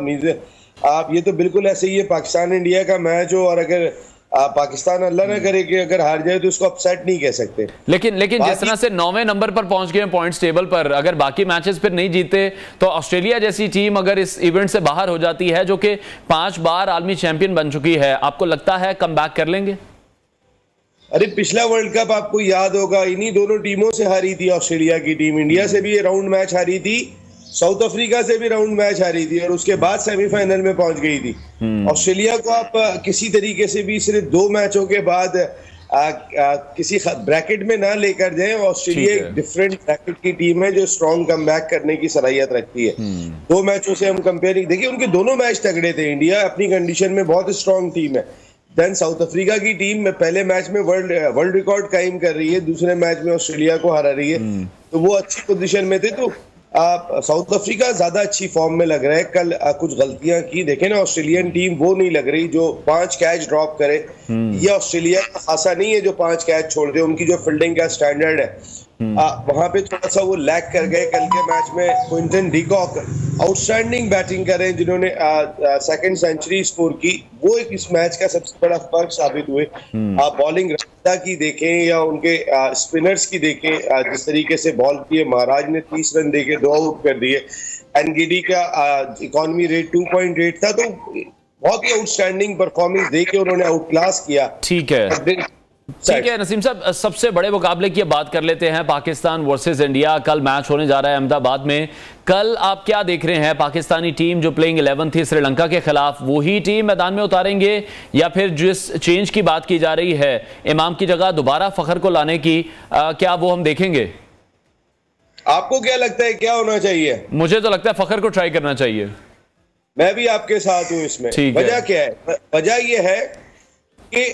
Speaker 6: आप ये तो बिल्कुल ऐसे ही है, पाकिस्तान इंडिया का मैच हो और अगर पाकिस्तान अल्लाह ना करे कि अगर हार जाए तो उसको अपसेट नहीं कह सकते।
Speaker 1: लेकिन जिस तरह से 9वें नंबर पर पहुंच गए पॉइंट्स टेबल पर, अगर बाकी मैचेस फिर नहीं जीते तो ऑस्ट्रेलिया जैसी टीम अगर इस इवेंट से बाहर हो जाती है, जो कि 5 बार आलमी चैंपियन बन चुकी है, आपको लगता है कम बैक कर लेंगे?
Speaker 6: अरे पिछला वर्ल्ड कप आपको याद होगा, इन्हीं दोनों टीमों से हारी थी ऑस्ट्रेलिया की टीम। इंडिया से भी राउंड मैच हारी थी, साउथ अफ्रीका से भी राउंड मैच हारी थी और उसके बाद सेमीफाइनल में पहुंच गई थी। ऑस्ट्रेलिया को आप किसी तरीके से भी सिर्फ 2 मैचों के बाद किसी ब्रैकेट में ना लेकर जाएं। ऑस्ट्रेलिया एक डिफरेंट ब्रैकेट की टीम है जो स्ट्रॉन्ग कमबैक करने की सलाहियत रखती है। 2 मैचों से हम कंपेयरिंग देखिए, उनके दोनों मैच तगड़े थे। इंडिया अपनी कंडीशन में बहुत स्ट्रॉन्ग टीम है। देन साउथ अफ्रीका की टीम में पहले मैच में वर्ल्ड रिकॉर्ड कायम कर रही है, दूसरे मैच में ऑस्ट्रेलिया को हरा रही है, तो वो अच्छी पोजीशन में थे। तो साउथ अफ्रीका ज्यादा अच्छी फॉर्म में लग रहा है। कल कुछ गलतियां की, देखें ना, ऑस्ट्रेलियन टीम वो नहीं लग रही जो 5 कैच ड्रॉप करे। ये ऑस्ट्रेलिया का खासा नहीं है जो 5 कैच छोड़ दे। उनकी जो फील्डिंग का स्टैंडर्ड है वहां पे थोड़ा सा वो लैग कर गए। कल के मैच में क्विंटन डीकॉक आउटस्टैंडिंग बैटिंग कर रहे हैं, जिन्होंने सेकंड सेंचुरी स्कोर की। वो एक इस मैच का सबसे बड़ा फर्क साबित हुए। आप बॉलिंग रफ्ता की देखें या उनके स्पिनर्स की देखें, जिस तरीके से बॉल किए। महाराज ने 30 रन देके 2 आउट कर दिए। एनगिडी का इकोनॉमी रेट 2.8 था, तो बहुत ही आउटस्टैंडिंग परफॉर्मेंस देके उन्होंने आउट क्लास किया।
Speaker 1: ठीक है, ठीक है नसीम साहब, सबसे बड़े मुकाबले की बात कर लेते हैं, पाकिस्तान वर्सेस इंडिया। कल मैच होने जा रहा है अहमदाबाद में। कल आप क्या देख रहे हैं? पाकिस्तानी टीम जो प्लेइंग 11 थी श्रीलंका के खिलाफ, वही टीम मैदान में उतारेंगे या फिर जिस चेंज की बात की जा रही है इमाम की जगह दोबारा फखर को लाने की, क्या वो हम देखेंगे?
Speaker 6: आपको क्या लगता है क्या होना चाहिए?
Speaker 1: मुझे तो लगता है फखर को ट्राई करना चाहिए।
Speaker 6: मैं भी आपके साथ हूं इसमें। वजह क्या है? वजह यह है कि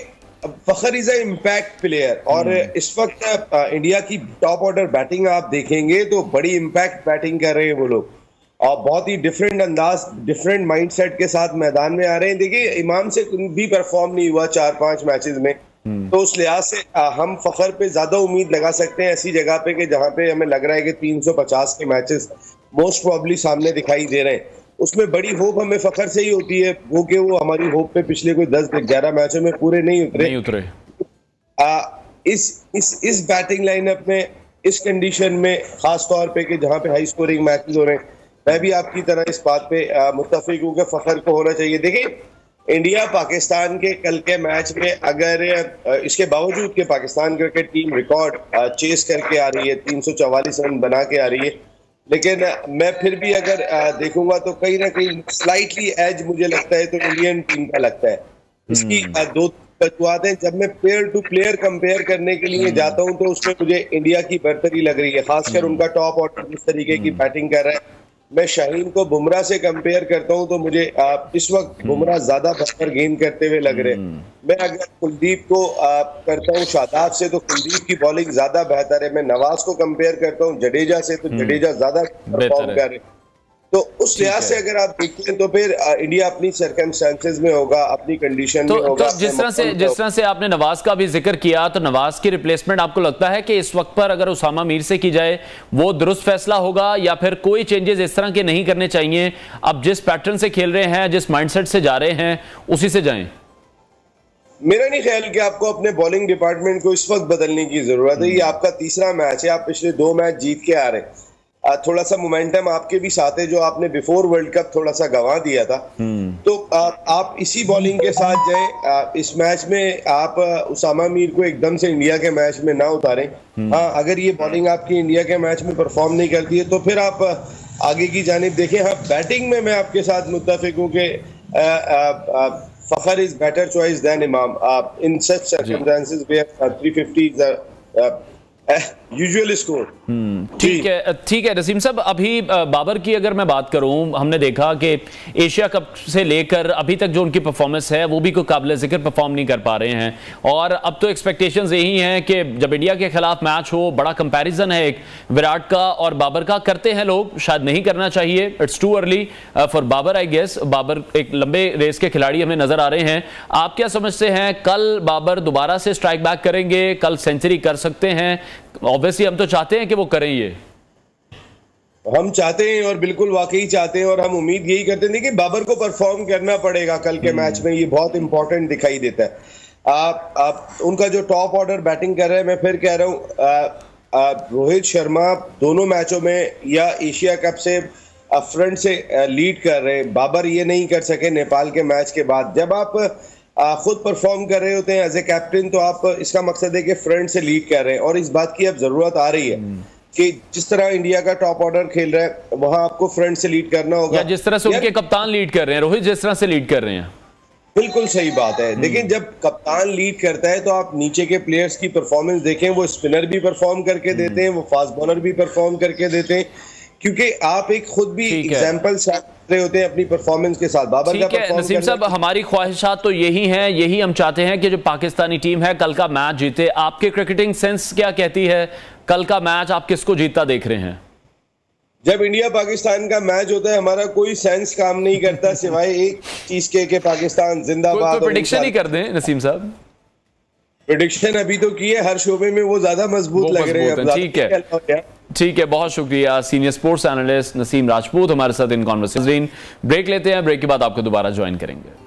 Speaker 6: फखर इज इम्पैक्ट प्लेयर, और इस वक्त इंडिया की टॉप ऑर्डर बैटिंग आप देखेंगे तो बड़ी इम्पैक्ट बैटिंग कर रहे हैं वो लोग, और बहुत ही डिफरेंट अंदाज, डिफरेंट माइंडसेट के साथ मैदान में आ रहे हैं। देखिए, इमाम से भी परफॉर्म नहीं हुआ 4-5 मैचेस में, तो उस लिहाज से हम फखर पे ज्यादा उम्मीद लगा सकते हैं ऐसी जगह पे कि जहां पे हमें लग रहा है कि 350 के मैचेस मोस्ट प्रोबेबली सामने दिखाई दे रहे हैं। उसमें बड़ी होप हमें फखर से ही होती है, वो कि वो हमारी होप पे पिछले कोई 10-11 मैचों में पूरे नहीं उतरे। इस बैटिंग लाइनअप में, इस कंडीशन में, खास तौर पे कि जहां पे हाई स्कोरिंग मैचेस हो रहे हैं, मैं भी आपकी तरह इस बात पे मुत्तफिक हूं कि फखर को होना चाहिए। देखिए, इंडिया पाकिस्तान के कल के मैच में अगर इसके बावजूद कि Pakistan cricket team record chase करके आ रही है, 344 रन बना के आ रही है, लेकिन मैं फिर भी अगर देखूंगा तो कहीं ना कहीं स्लाइटली एज मुझे लगता है तो इंडियन टीम का लगता है। इसकी 2 वजूहत हैं। जब मैं प्लेयर टू प्लेयर कंपेयर करने के लिए जाता हूं तो उसमें मुझे इंडिया की बरतरी लग रही है, खासकर उनका टॉप ऑर्डर जिस तरीके की बैटिंग कर रहा है। मैं शाहीन को बुमराह से कंपेयर करता हूं तो मुझे इस वक्त बुमराह ज्यादा बेहतर गेम करते हुए लग रहे हैं। मैं अगर कुलदीप को करता हूं शादाब से तो कुलदीप की बॉलिंग ज्यादा बेहतर है। मैं नवाज को कंपेयर करता हूं जडेजा से तो जडेजा ज्यादा परफॉर्म कर रहे हैं। तो उस लिहाज से अगर आप देखें तो फिर इंडिया अपनी सर्कमस्टेंसेस में होगा, अपनी कंडीशन में होगा।
Speaker 1: तो जिस तरह से आपने नवाज का भी जिक्र किया, तो नवाज की रिप्लेसमेंट आपको लगता है कि इस वक्त पर अगर उसामा मीर से की जाए वो दुरुस्त फैसला होगा, या फिर कोई चेंजेस इस तरह के नहीं करने चाहिए? अब जिस पैटर्न से खेल रहे हैं, जिस माइंडसेट से जा रहे हैं, उसी से जाएं?
Speaker 6: मेरा नहीं ख्याल कि आपको अपने बॉलिंग डिपार्टमेंट को इस वक्त बदलने की जरूरत है। ये आपका तीसरा मैच है, आप पिछले 2 मैच जीत के आ रहे हैं। थोड़ा सा मोमेंटम आपके भी साथ है जो आपने बिफोर वर्ल्ड कप थोड़ा सा गंवा दिया था। तो आप इसी बॉलिंग के साथ जाएं। इस मैच में आप उसामा मीर को एकदम से इंडिया के मैच में ना उतारें। हाँ, अगर ये बॉलिंग आपकी इंडिया के मैच में परफॉर्म नहीं करती है तो फिर आप आगे की जानिब देखें। हाँ, बैटिंग में मैं आपके साथ मुत्तफिक हूँ कि फखर इज बेटर चॉइस देन इमाम इन सच सर्कमस्टेंसेस वेयर 350 यूजुअल स्कोर।
Speaker 1: ठीक है नसीम साहब, अभी बाबर की अगर मैं बात करूं, हमने देखा कि एशिया कप से लेकर अभी तक जो उनकी परफॉर्मेंस है वो भी कोई काबिल जिक्र परफॉर्म नहीं कर पा रहे हैं, और अब तो एक्सपेक्टेशंस यही हैं कि जब इंडिया के खिलाफ मैच हो, बड़ा कंपैरिजन है एक विराट का और बाबर का, करते हैं लोग, शायद नहीं करना चाहिए, it's too early for Babar I guess. Babar एक लंबे रेस के खिलाड़ी हमें नजर आ रहे हैं। आप क्या समझते हैं, कल बाबर दोबारा से स्ट्राइक बैक करेंगे, कल सेंचुरी कर सकते हैं? ऑब्वियसली हम तो चाहते हैं कि वो करें, ये
Speaker 6: हम चाहते हैं और बिल्कुल वाकई चाहते हैं, और हम उम्मीद यही करते हैं कि बाबर को परफॉर्म करना पड़ेगा कल के मैच में। ये बहुत इंपॉर्टेंट दिखाई देता है। आप उनका जो टॉप ऑर्डर बैटिंग कर रहे हैं, मैं फिर कह रहा हूँ रोहित शर्मा दोनों मैचों में या एशिया कप से फ्रंट से लीड कर रहे हैं। बाबर ये नहीं कर सके नेपाल के मैच के बाद। जब आप खुद परफॉर्म कर रहे होते हैं एज ए कैप्टन, तो आप इसका मकसद है कि फ्रंट से लीड कर रहे हैं, और इस बात की अब जरूरत आ रही है कि जिस तरह इंडिया का टॉप ऑर्डर खेल रहा है वहां आपको फ्रंट से लीड करना होगा,
Speaker 1: या जिस तरह से उनके कप्तान लीड कर रहे हैं, रोहित जिस तरह से लीड कर रहे हैं।
Speaker 6: बिल्कुल सही बात है। लेकिन जब कप्तान लीड करता है तो आप नीचे के प्लेयर्स की परफॉर्मेंस देखें, वो स्पिनर भी परफॉर्म करके देते हैं, वो फास्ट बॉलर भी परफॉर्म करके देते हैं, क्योंकि आप एक खुद भी एग्जांपल सेट रहे होते हैं अपनी परफॉर्मेंस के साथ। बाबर का परफॉर्म
Speaker 1: नसीम साहब, हमारी ख्वाहिशात तो यही हैं, यही हम चाहते हैं कि जो पाकिस्तानी टीम है कल का मैच जीते। आपके क्रिकेटिंग सेंस क्या कहती है, कल का मैच आप किसको जीतता देख रहे हैं?
Speaker 6: जब इंडिया पाकिस्तान का मैच होता है हमारा कोई सेंस काम नहीं करता सिवाय एक चीज के पाकिस्तान जिंदाबाद।
Speaker 1: प्रेडिक्शन ही कर दें नसीम साहब।
Speaker 6: प्रेडिक्शन अभी तो की है, हर शोबे में वो ज्यादा मजबूत लग रहे हैं।
Speaker 1: ठीक है, ठीक है, बहुत शुक्रिया। Senior sports analyst Naseem Rajput हमारे साथ इन कॉन्वर्सेशन। ब्रेक लेते हैं, ब्रेक के बाद आपको दोबारा ज्वाइन करेंगे।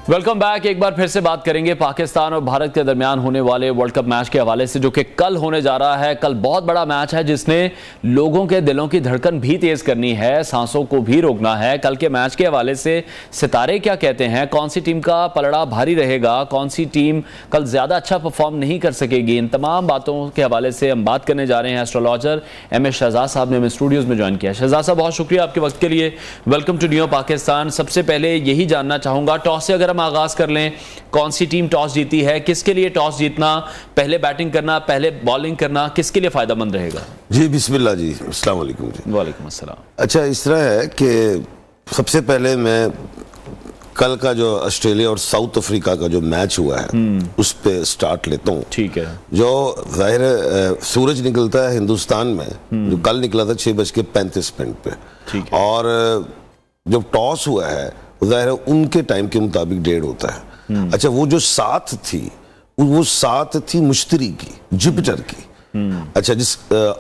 Speaker 1: Welcome back. एक बार फिर से बात करेंगे पाकिस्तान और भारत के दरमियान होने वाले वर्ल्ड कप मैच के हवाले से, जो कि कल होने जा रहा है। कल बहुत बड़ा मैच है जिसने लोगों के दिलों की धड़कन भी तेज करनी है, सांसों को भी रोकना है। कल के मैच के हवाले से सितारे क्या कहते हैं, कौन सी टीम का पलड़ा भारी रहेगा, कौन सी टीम कल ज्यादा अच्छा परफॉर्म नहीं कर सकेगी, इन तमाम बातों के हवाले से हम बात करने जा रहे हैं। एस्ट्रोलॉजर एम एस शहजाद साहब ने हमें स्टूडियोज में ज्वाइन किया। शहजाद साहब, बहुत शुक्रिया आपके वक्त के लिए। Welcome to new Pakistan. सबसे पहले यही जानना चाहूंगा, टॉस से अगर हम आगाज कर लें, कौन सी टीम टॉस जीती है, किसके लिए टॉस जीतना, पहले बैटिंग करना पहले बॉलिंग करना, किसके लिए फायदेमंद रहेगा?
Speaker 7: जी बिस्मिल्लाह जी, अस्सलाम वालेकुम जी।
Speaker 1: वालेकुम अस्सलाम।
Speaker 7: अच्छा, इस तरह है कि सबसे पहले मैं कल का जो ऑस्ट्रेलिया और साउथ अफ्रीका का जो मैच हुआ है उस पे स्टार्ट लेता हूँ।
Speaker 1: ठीक है। जो
Speaker 7: जाहिर है सूरज निकलता है हिंदुस्तान में, जो कल निकला था 6:35 पे।
Speaker 1: ठीक है।
Speaker 7: और जब टॉस हुआ है जाहिर है उनके टाइम के मुताबिक 1:30 होता है। अच्छा, वो जो 7 थी वो 7 थी मुश्तरी की, जुपिटर की। अच्छा,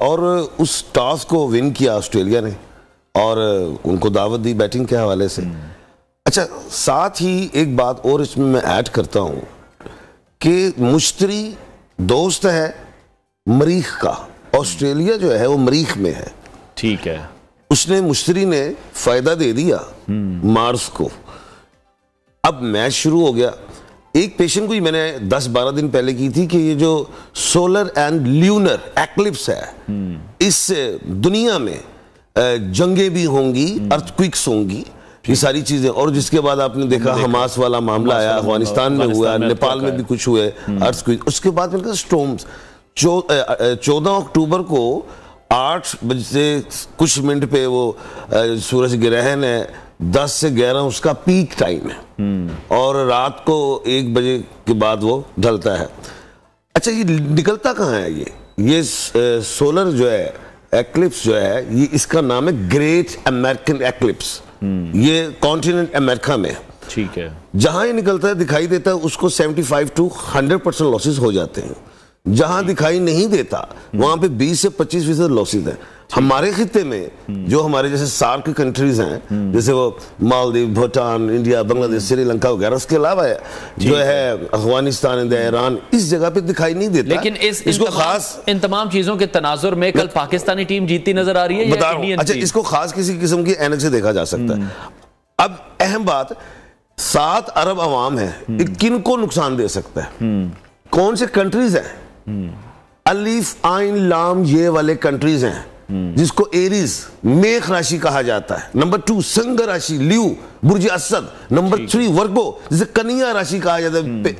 Speaker 7: और उस टॉस को विन किया ऑस्ट्रेलिया ने और उनको दावत दी बैटिंग के हवाले से। अच्छा, साथ ही एक बात और इसमें मैं ऐड करता हूं कि मुश्तरी दोस्त है मरीख का, ऑस्ट्रेलिया जो है वो मरीख में है।
Speaker 1: ठीक है।
Speaker 7: उसने मुश्तरी ने फायदा दे दिया मार्स को। अब मैच शुरू हो गया। एक पेशेंट को ही मैंने 10-12 दिन पहले की थी कि ये जो सोलर एंड ल्यूनर एक्लिप्स है, इससे दुनिया में जंगें भी होंगी, अर्थक्विक्स होंगी, ये सारी चीजें। और जिसके बाद आपने देखा हमास वाला मामला आया, अफगानिस्तान में हुआ, नेपाल में भी कुछ हुए अर्थक्विक। उसके बाद मैंने कहा स्टॉर्म्स। 14 अक्टूबर को 8 बजे से कुछ मिनट पे वो सूरज ग्रहण है, 10 से 11 उसका पीक टाइम है और रात को 1 बजे के बाद वो ढलता है। अच्छा, ये निकलता कहाँ है? ये सोलर जो है एक्लिप्स जो है, ये इसका नाम है ग्रेट अमेरिकन एक्लिप्स। ये कॉन्टिनेंट अमेरिका में।
Speaker 1: ठीक है।
Speaker 7: जहां ये निकलता है दिखाई देता है उसको 75 to 100% लॉसेस हो जाते हैं। जहां दिखाई नहीं देता वहां पे 20 से 25% लॉसेस हैं। हमारे खित्ते में जो हमारे जैसे सार्क कंट्रीज हैं, जैसे वो मालदीव, भूटान, इंडिया, बांग्लादेश, श्रीलंका वगैरह, उसके अलावा जो है अफगानिस्तान, ईरान, इस जगह पे दिखाई नहीं देता।
Speaker 1: लेकिन इसको खास इन तमाम चीजों के तनाजुर में कल पाकिस्तानी टीम जीतती नजर आ रही है।
Speaker 7: बता रहा हूं। अच्छा, इसको खास किसी किस्म की ऐनक से देखा जा सकता है। अब अहम बात, 7 अरब अवाम है, किनको नुकसान दे सकता है? कौन से कंट्रीज हैं? अलीफ आइन लाम ये वाले कंट्रीज हैं जिसको एरीज मेष राशि कहा जाता है। नंबर 2 संग राशि लियो बुर्ज असद। नंबर 3 वर्गो जिसे कन्या राशि कहा जाता है,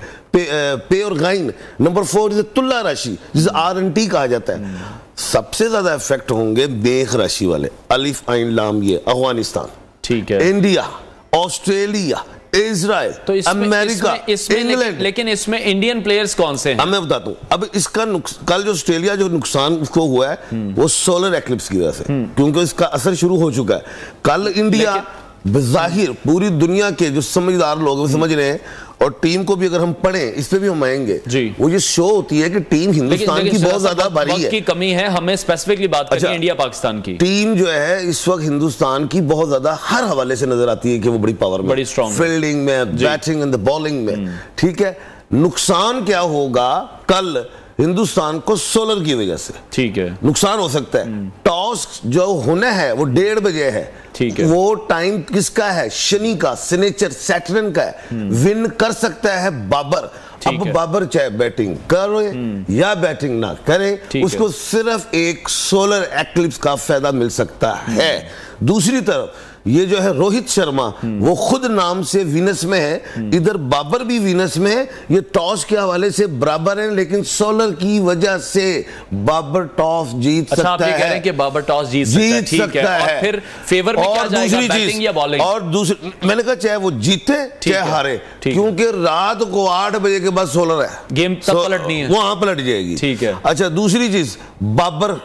Speaker 7: पे और गाइन। नंबर 4 जिसे तुला राशि जिसे RNT कहा जाता है। सबसे ज्यादा इफेक्ट होंगे मेष राशि वाले, अलीफ आइन लाम ये अफगानिस्तान,
Speaker 1: ठीक है,
Speaker 7: इंडिया, ऑस्ट्रेलिया, इजराइल,
Speaker 1: तो
Speaker 7: अमेरिका, इंग्लैंड।
Speaker 1: लेकिन इसमें इंडियन प्लेयर्स कौन से हैं?
Speaker 7: मैं बताता हूं। अब इसका कल जो ऑस्ट्रेलिया जो नुकसान उसको हुआ है वो सोलर एक्लिप्स की वजह से, क्योंकि इसका असर शुरू हो चुका है। कल इंडिया बज़ाहिर पूरी दुनिया के जो समझदार लोग वो समझ रहे हैं, और टीम को भी अगर हम पढ़ें, इस पे भी हम आएंगे, वो ये शो होती है कि टीम हिंदुस्तान की बहुत ज्यादा भारी है,
Speaker 1: की कमी है। हमें स्पेसिफिकली बात करनी है इंडिया पाकिस्तान की।
Speaker 7: टीम जो है इस वक्त हिंदुस्तान की बहुत ज्यादा हर हवाले से नजर आती है कि वो बड़ी पावर में,
Speaker 1: बड़ी स्ट्रांग,
Speaker 7: फील्डिंग में, बैटिंग एंड बॉलिंग में। ठीक है, नुकसान क्या होगा कल हिंदुस्तान को सोलर की वजह से
Speaker 1: ठीक है
Speaker 7: नुकसान हो सकता है। टॉस जो होना है वो 1:30 बजे है,
Speaker 1: ठीक है। वो
Speaker 7: टाइम किसका है? शनि का, सिनेचर सैटर्न का है। विन कर सकता है बाबर। अब बाबर चाहे बैटिंग करे या बैटिंग ना करे, उसको सिर्फ एक सोलर एक्लिप्स का फायदा मिल सकता है। दूसरी तरफ ये जो है रोहित शर्मा, वो खुद नाम से वीनस में है, इधर बाबर भी वीनस में है। ये टॉस के हवाले से बराबर है, लेकिन सोलर की वजह से बाबर टॉस जीत सकता
Speaker 1: आप ये कह रहे हैं कि बाबर टॉस जीत सकता है। और फिर फेवर में क्या जाएगा, बैटिंग या बॉलिंग?
Speaker 7: और दूसरी, मैंने कहा चाहे वो जीते चाहे हारे, क्योंकि रात को 8 बजे के बाद सोलर है,
Speaker 1: गेम तब पलटनी है,
Speaker 7: वहां पलट जाएगी।
Speaker 1: ठीक है।
Speaker 7: अच्छा, दूसरी चीज, बाबर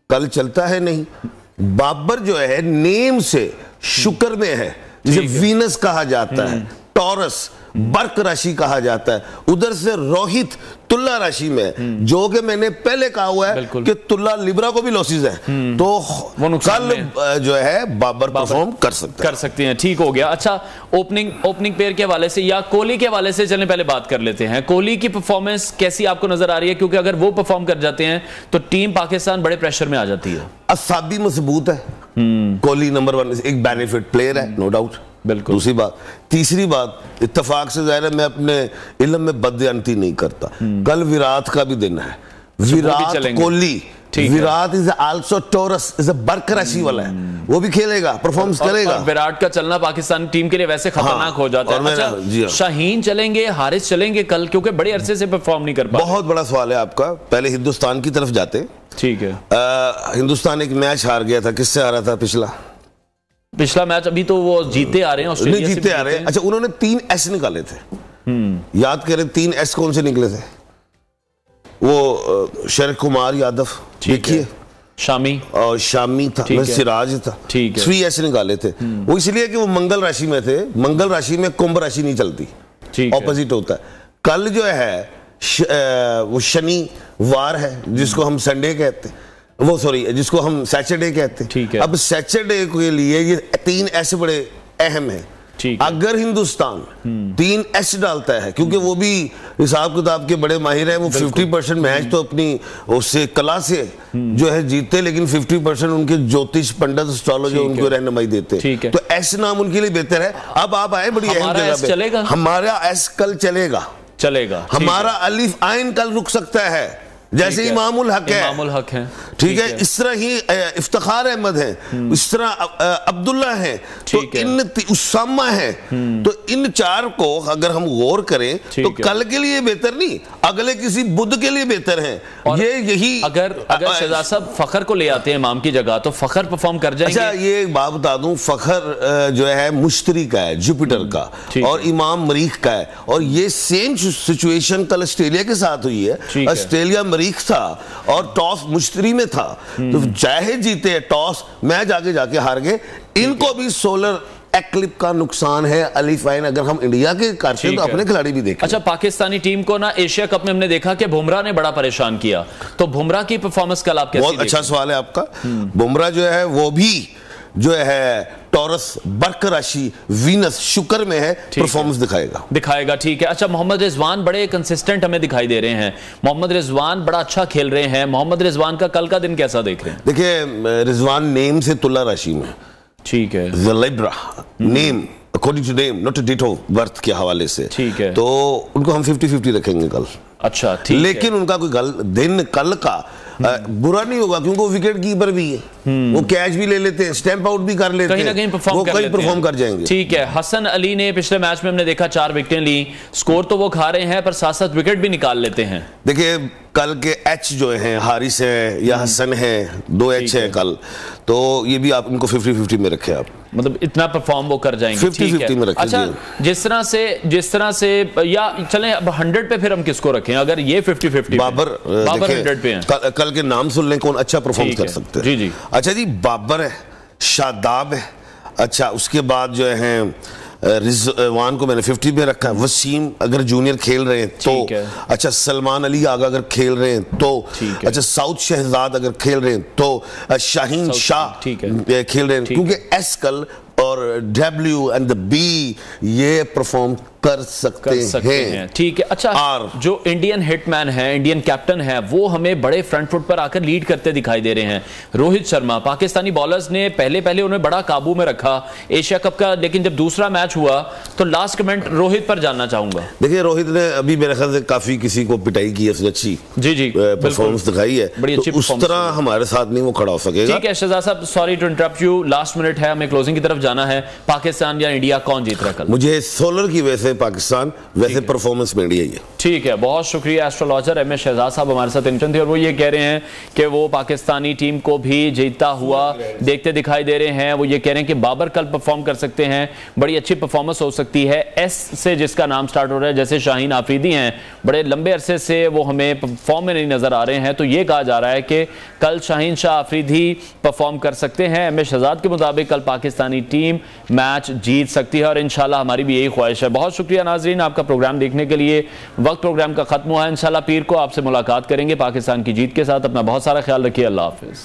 Speaker 7: कल चलता है नहीं। बाबर जो है नेम से शुक्र में है, जिसे वीनस कहा जाता है, टॉरस बर्क राशि कहा जाता है। उधर से रोहित तुला राशि में, जो कि मैंने पहले कहा हुआ है कि तुला लिब्रा को भी लॉसेस है, तो वो कल जो है बाबर परफॉर्म कर
Speaker 1: सकते हैं। ठीक हो गया। अच्छा, ओपनिंग पेयर के हवाले से या कोहली के हवाले से चलें, पहले बात कर लेते हैं। कोहली की परफॉर्मेंस कैसी आपको नजर आ रही है? क्योंकि अगर वो परफॉर्म कर जाते हैं तो टीम पाकिस्तान बड़े प्रेशर में आ जाती है।
Speaker 7: असाबी मजबूत है, कोहली नंबर 1, एक बेनिफिट प्लेयर है, नो डाउट।
Speaker 1: बिल्कुल।
Speaker 7: दूसरी बात, तीसरी बात, इत्तेफाक से जाहिर है मैं अपने इल्म में बदयांती नहीं करता। कल विराट का भी दिन है, Virat Kohli, Virat is also Taurus, is a बर्क राशि वाला है, वो भी खेलेगा, परफॉर्मेंस करेगा।
Speaker 1: विराट का चलना पाकिस्तान टीम के लिए वैसे खतरनाक हो जाता है। अच्छा, शाहीन चलेंगे, हारिस चलेंगे कल, क्योंकि बड़े अरसे से परफॉर्म नहीं कर पाए।
Speaker 7: बहुत बड़ा सवाल है आपका। पहले हिंदुस्तान की तरफ जाते।
Speaker 1: ठीक है।
Speaker 7: हिंदुस्तान एक मैच हार गया था, किससे हारा था? पिछला
Speaker 1: मैच अभी तो वो जीते आ रहे हैं, ऑस्ट्रेलिया से
Speaker 7: जीते आ रहे हैं। अच्छा, उन्होंने 3 S निकाले थे, याद करें 3 S कौन से निकले थे? वो शरद कुमार यादव, देखिए,
Speaker 1: शामी
Speaker 7: और शामी था, सिराज था, 3 S निकाले थे। वो इसलिए कि वो मंगल राशि में थे, मंगल राशि में कुंभ राशि नहीं चलती, ऑपोजिट होता है। कल जो है वो शनिवार है, जिसको हम संडे कहते हैं, वो सॉरी जिसको हम सैटरडे कहते हैं।
Speaker 1: ठीक है।
Speaker 7: अब सैटरडे के लिए ये 3 ऐसे बड़े अहम हैं। अगर हिंदुस्तान 3 S डालता है, क्योंकि वो भी हिसाब किताब के बड़े माहिर हैं, वो 50% मैच तो अपनी उससे कला से जो है जीतते, लेकिन 50% उनके ज्योतिष पंडित एस्ट्रोलॉजर उनको रहनुमाई देते, तो S नाम उनके लिए बेहतर है। अब आप आए बड़ी अहम जगह पे, हमारा S कल चलेगा। हमारा अलिफ आइन कल रुक सकता है, जैसे इमामुल हक है, ठीक है। इस तरह ही इफ्तिखार अहमद है, इस तरह अब्दुल्ला है, तो इन उसामा है, तो इन 4 को अगर हम गौर करें तो कल के लिए बेहतर नहीं, अगले किसी बुध के लिए बेहतर है। ये यही
Speaker 1: अगर शहजाद साहब फखर को ले आते हैं इमाम की जगह, तो फखर परफॉर्म कर जाएंगे।
Speaker 7: अच्छा, ये एक बात बता दूं, फखर जो है मुश्तरी का है, जुपिटर का, और इमाम मरीख का है, और ये सेम सिचुएशन कल ऑस्ट्रेलिया के साथ हुई है। ऑस्ट्रेलिया मरीख था और टॉस मुश्तरी में था, तो चाहे जीते टॉस, मैच आगे जाके हार गए। इनको भी सोलर एक्लिप का नुकसान है। अलीफाइन अगर हम इंडिया के करते हैं तो अपने खिलाड़ी भी देखें।
Speaker 1: अच्छा, पाकिस्तानी टीम को ना एशिया कप में हमने देखा कि बुमराह ने बड़ा परेशान किया, तो बुमराह की परफॉर्मेंस कल आप कैसी?
Speaker 7: बहुत अच्छा सवाल है आपका। बुमराह जो है वो भी जो है टॉरस बर्क राशि वीनस शुक्र में है, परफॉर्मेंस दिखाएगा। ठीक है। अच्छा, मोहम्मद रिजवान बड़े कंसिस्टेंट हमें दिखाई दे रहे हैं, मोहम्मद रिजवान बड़ा अच्छा खेल रहे हैं। मोहम्मद रिजवान का कल का दिन कैसा देख रहे हैं? देखिए, रिजवान नेम से तुला राशि में,
Speaker 1: ठीक है,
Speaker 7: Libra name according to name, not date of birth के हवाले से,
Speaker 1: ठीक है,
Speaker 7: तो उनको हम 50-50 रखेंगे कल।
Speaker 1: अच्छा, ठीक है।
Speaker 7: लेकिन उनका कोई दिन कल का बुरा नहीं होगा, क्योंकि वो विकेट कीपर भी है, वो कैच भी ले लेते हैं, स्टैंप आउट भी कर लेते हैं,
Speaker 1: कहीं ना कहीं परफॉर्म कर
Speaker 7: जाएंगे।
Speaker 1: ठीक है। हसन अली ने पिछले मैच में हमने देखा 4 विकेटें ली, स्कोर तो वो खा रहे हैं पर साथ साथ विकेट भी निकाल लेते हैं।
Speaker 7: देखिए, कल के H जो हैं, हारिस है या हसन है, 2 H है कल, तो ये भी आप इनको 50-50 में रखे, आप
Speaker 1: मतलब इतना परफॉर्म वो कर जाएंगे।
Speaker 7: 50-50 में रखें।
Speaker 1: अच्छा, जिस तरह से या चलें अब 100 पे फिर हम किसको रखें? अगर ये 50-50
Speaker 7: बाबर
Speaker 1: 100 पे हैं,
Speaker 7: कल के नाम सुन लें कौन अच्छा परफॉर्म कर सकते हैं।
Speaker 1: जी।
Speaker 7: अच्छा जी, बाबर है, शादाब है, अच्छा उसके बाद जो है रिजवान को मैंने 50 में रखा है, वसीम अगर जूनियर खेल रहे हैं तो, अच्छा सलमान अली आगा अगर खेल रहे हैं तो, अच्छा साउथ शहजाद अगर खेल रहे हैं तो, शाहीन शाह खेल रहे हैं, क्योंकि S कल और W and the B ये परफॉर्म कर सकते हैं।
Speaker 1: ठीक है। अच्छा, जो इंडियन हिटमैन है, इंडियन कैप्टन है, वो हमें बड़े फ्रंट फुट पर आकर लीड करते दिखाई दे रहे हैं। रोहित शर्मा, पाकिस्तानी बॉलर्स ने पहले उन्हें बड़ा काबू में रखा एशिया कप का, लेकिन जब दूसरा मैच हुआ तो लास्ट कमेंट रोहित पर जानना चाहूंगा।
Speaker 7: देखिए, रोहित ने अभी मेरे ख्याल से काफी किसी को पिटाई की है, उसने अच्छी जी परफॉर्मेंस दिखाई है, बड़ी अच्छी। उस तरह हमारे साथ नहीं वो खड़ा हो सकेगा।
Speaker 1: ठीक है शहजाद साहब, sorry to interrupt you, last minute है, हमें क्लोजिंग की तरफ जाना है। पाकिस्तान या इंडिया, कौन जीत रहा है कल?
Speaker 7: मुझे सोलर की वजह से पाकिस्तान, वैसे परफॉर्मेंस में इंडिया ही है।
Speaker 1: ठीक है, बहुत शुक्रिया। एस्ट्रोलॉजर एम एस शहजाद साहब हमारे साथ इंटर्न थे और वो ये कह रहे हैं कि वो पाकिस्तानी टीम को भी जीतता हुआ देखते दिखाई दे रहे हैं। वो ये कह रहे हैं कि बाबर कल परफॉर्म कर सकते हैं, बड़ी अच्छी परफॉर्मेंस हो सकती है। एस से जिसका नाम स्टार्ट हो रहा है, जैसे शाहीन आफरीदी हैं, बड़े लंबे अरसे से वो हमें फॉर्म में नहीं नजर आ रहे हैं, तो ये कहा जा रहा है कि कल शाहीन शाह आफरीदी परफॉर्म कर सकते हैं। एम एस शहजाद के मुताबिक कल पाकिस्तानी टीम मैच जीत सकती है और इंशाल्लाह हमारी भी यही ख्वाहिश है। बहुत शुक्रिया नाजरीन आपका प्रोग्राम देखने के लिए। वक्त प्रोग्राम का खत्म हुआ है, इंशाल्लाह पीर को आपसे मुलाकात करेंगे पाकिस्तान की जीत के साथ। अपना बहुत सारा ख्याल रखिए। अल्लाह हाफिज।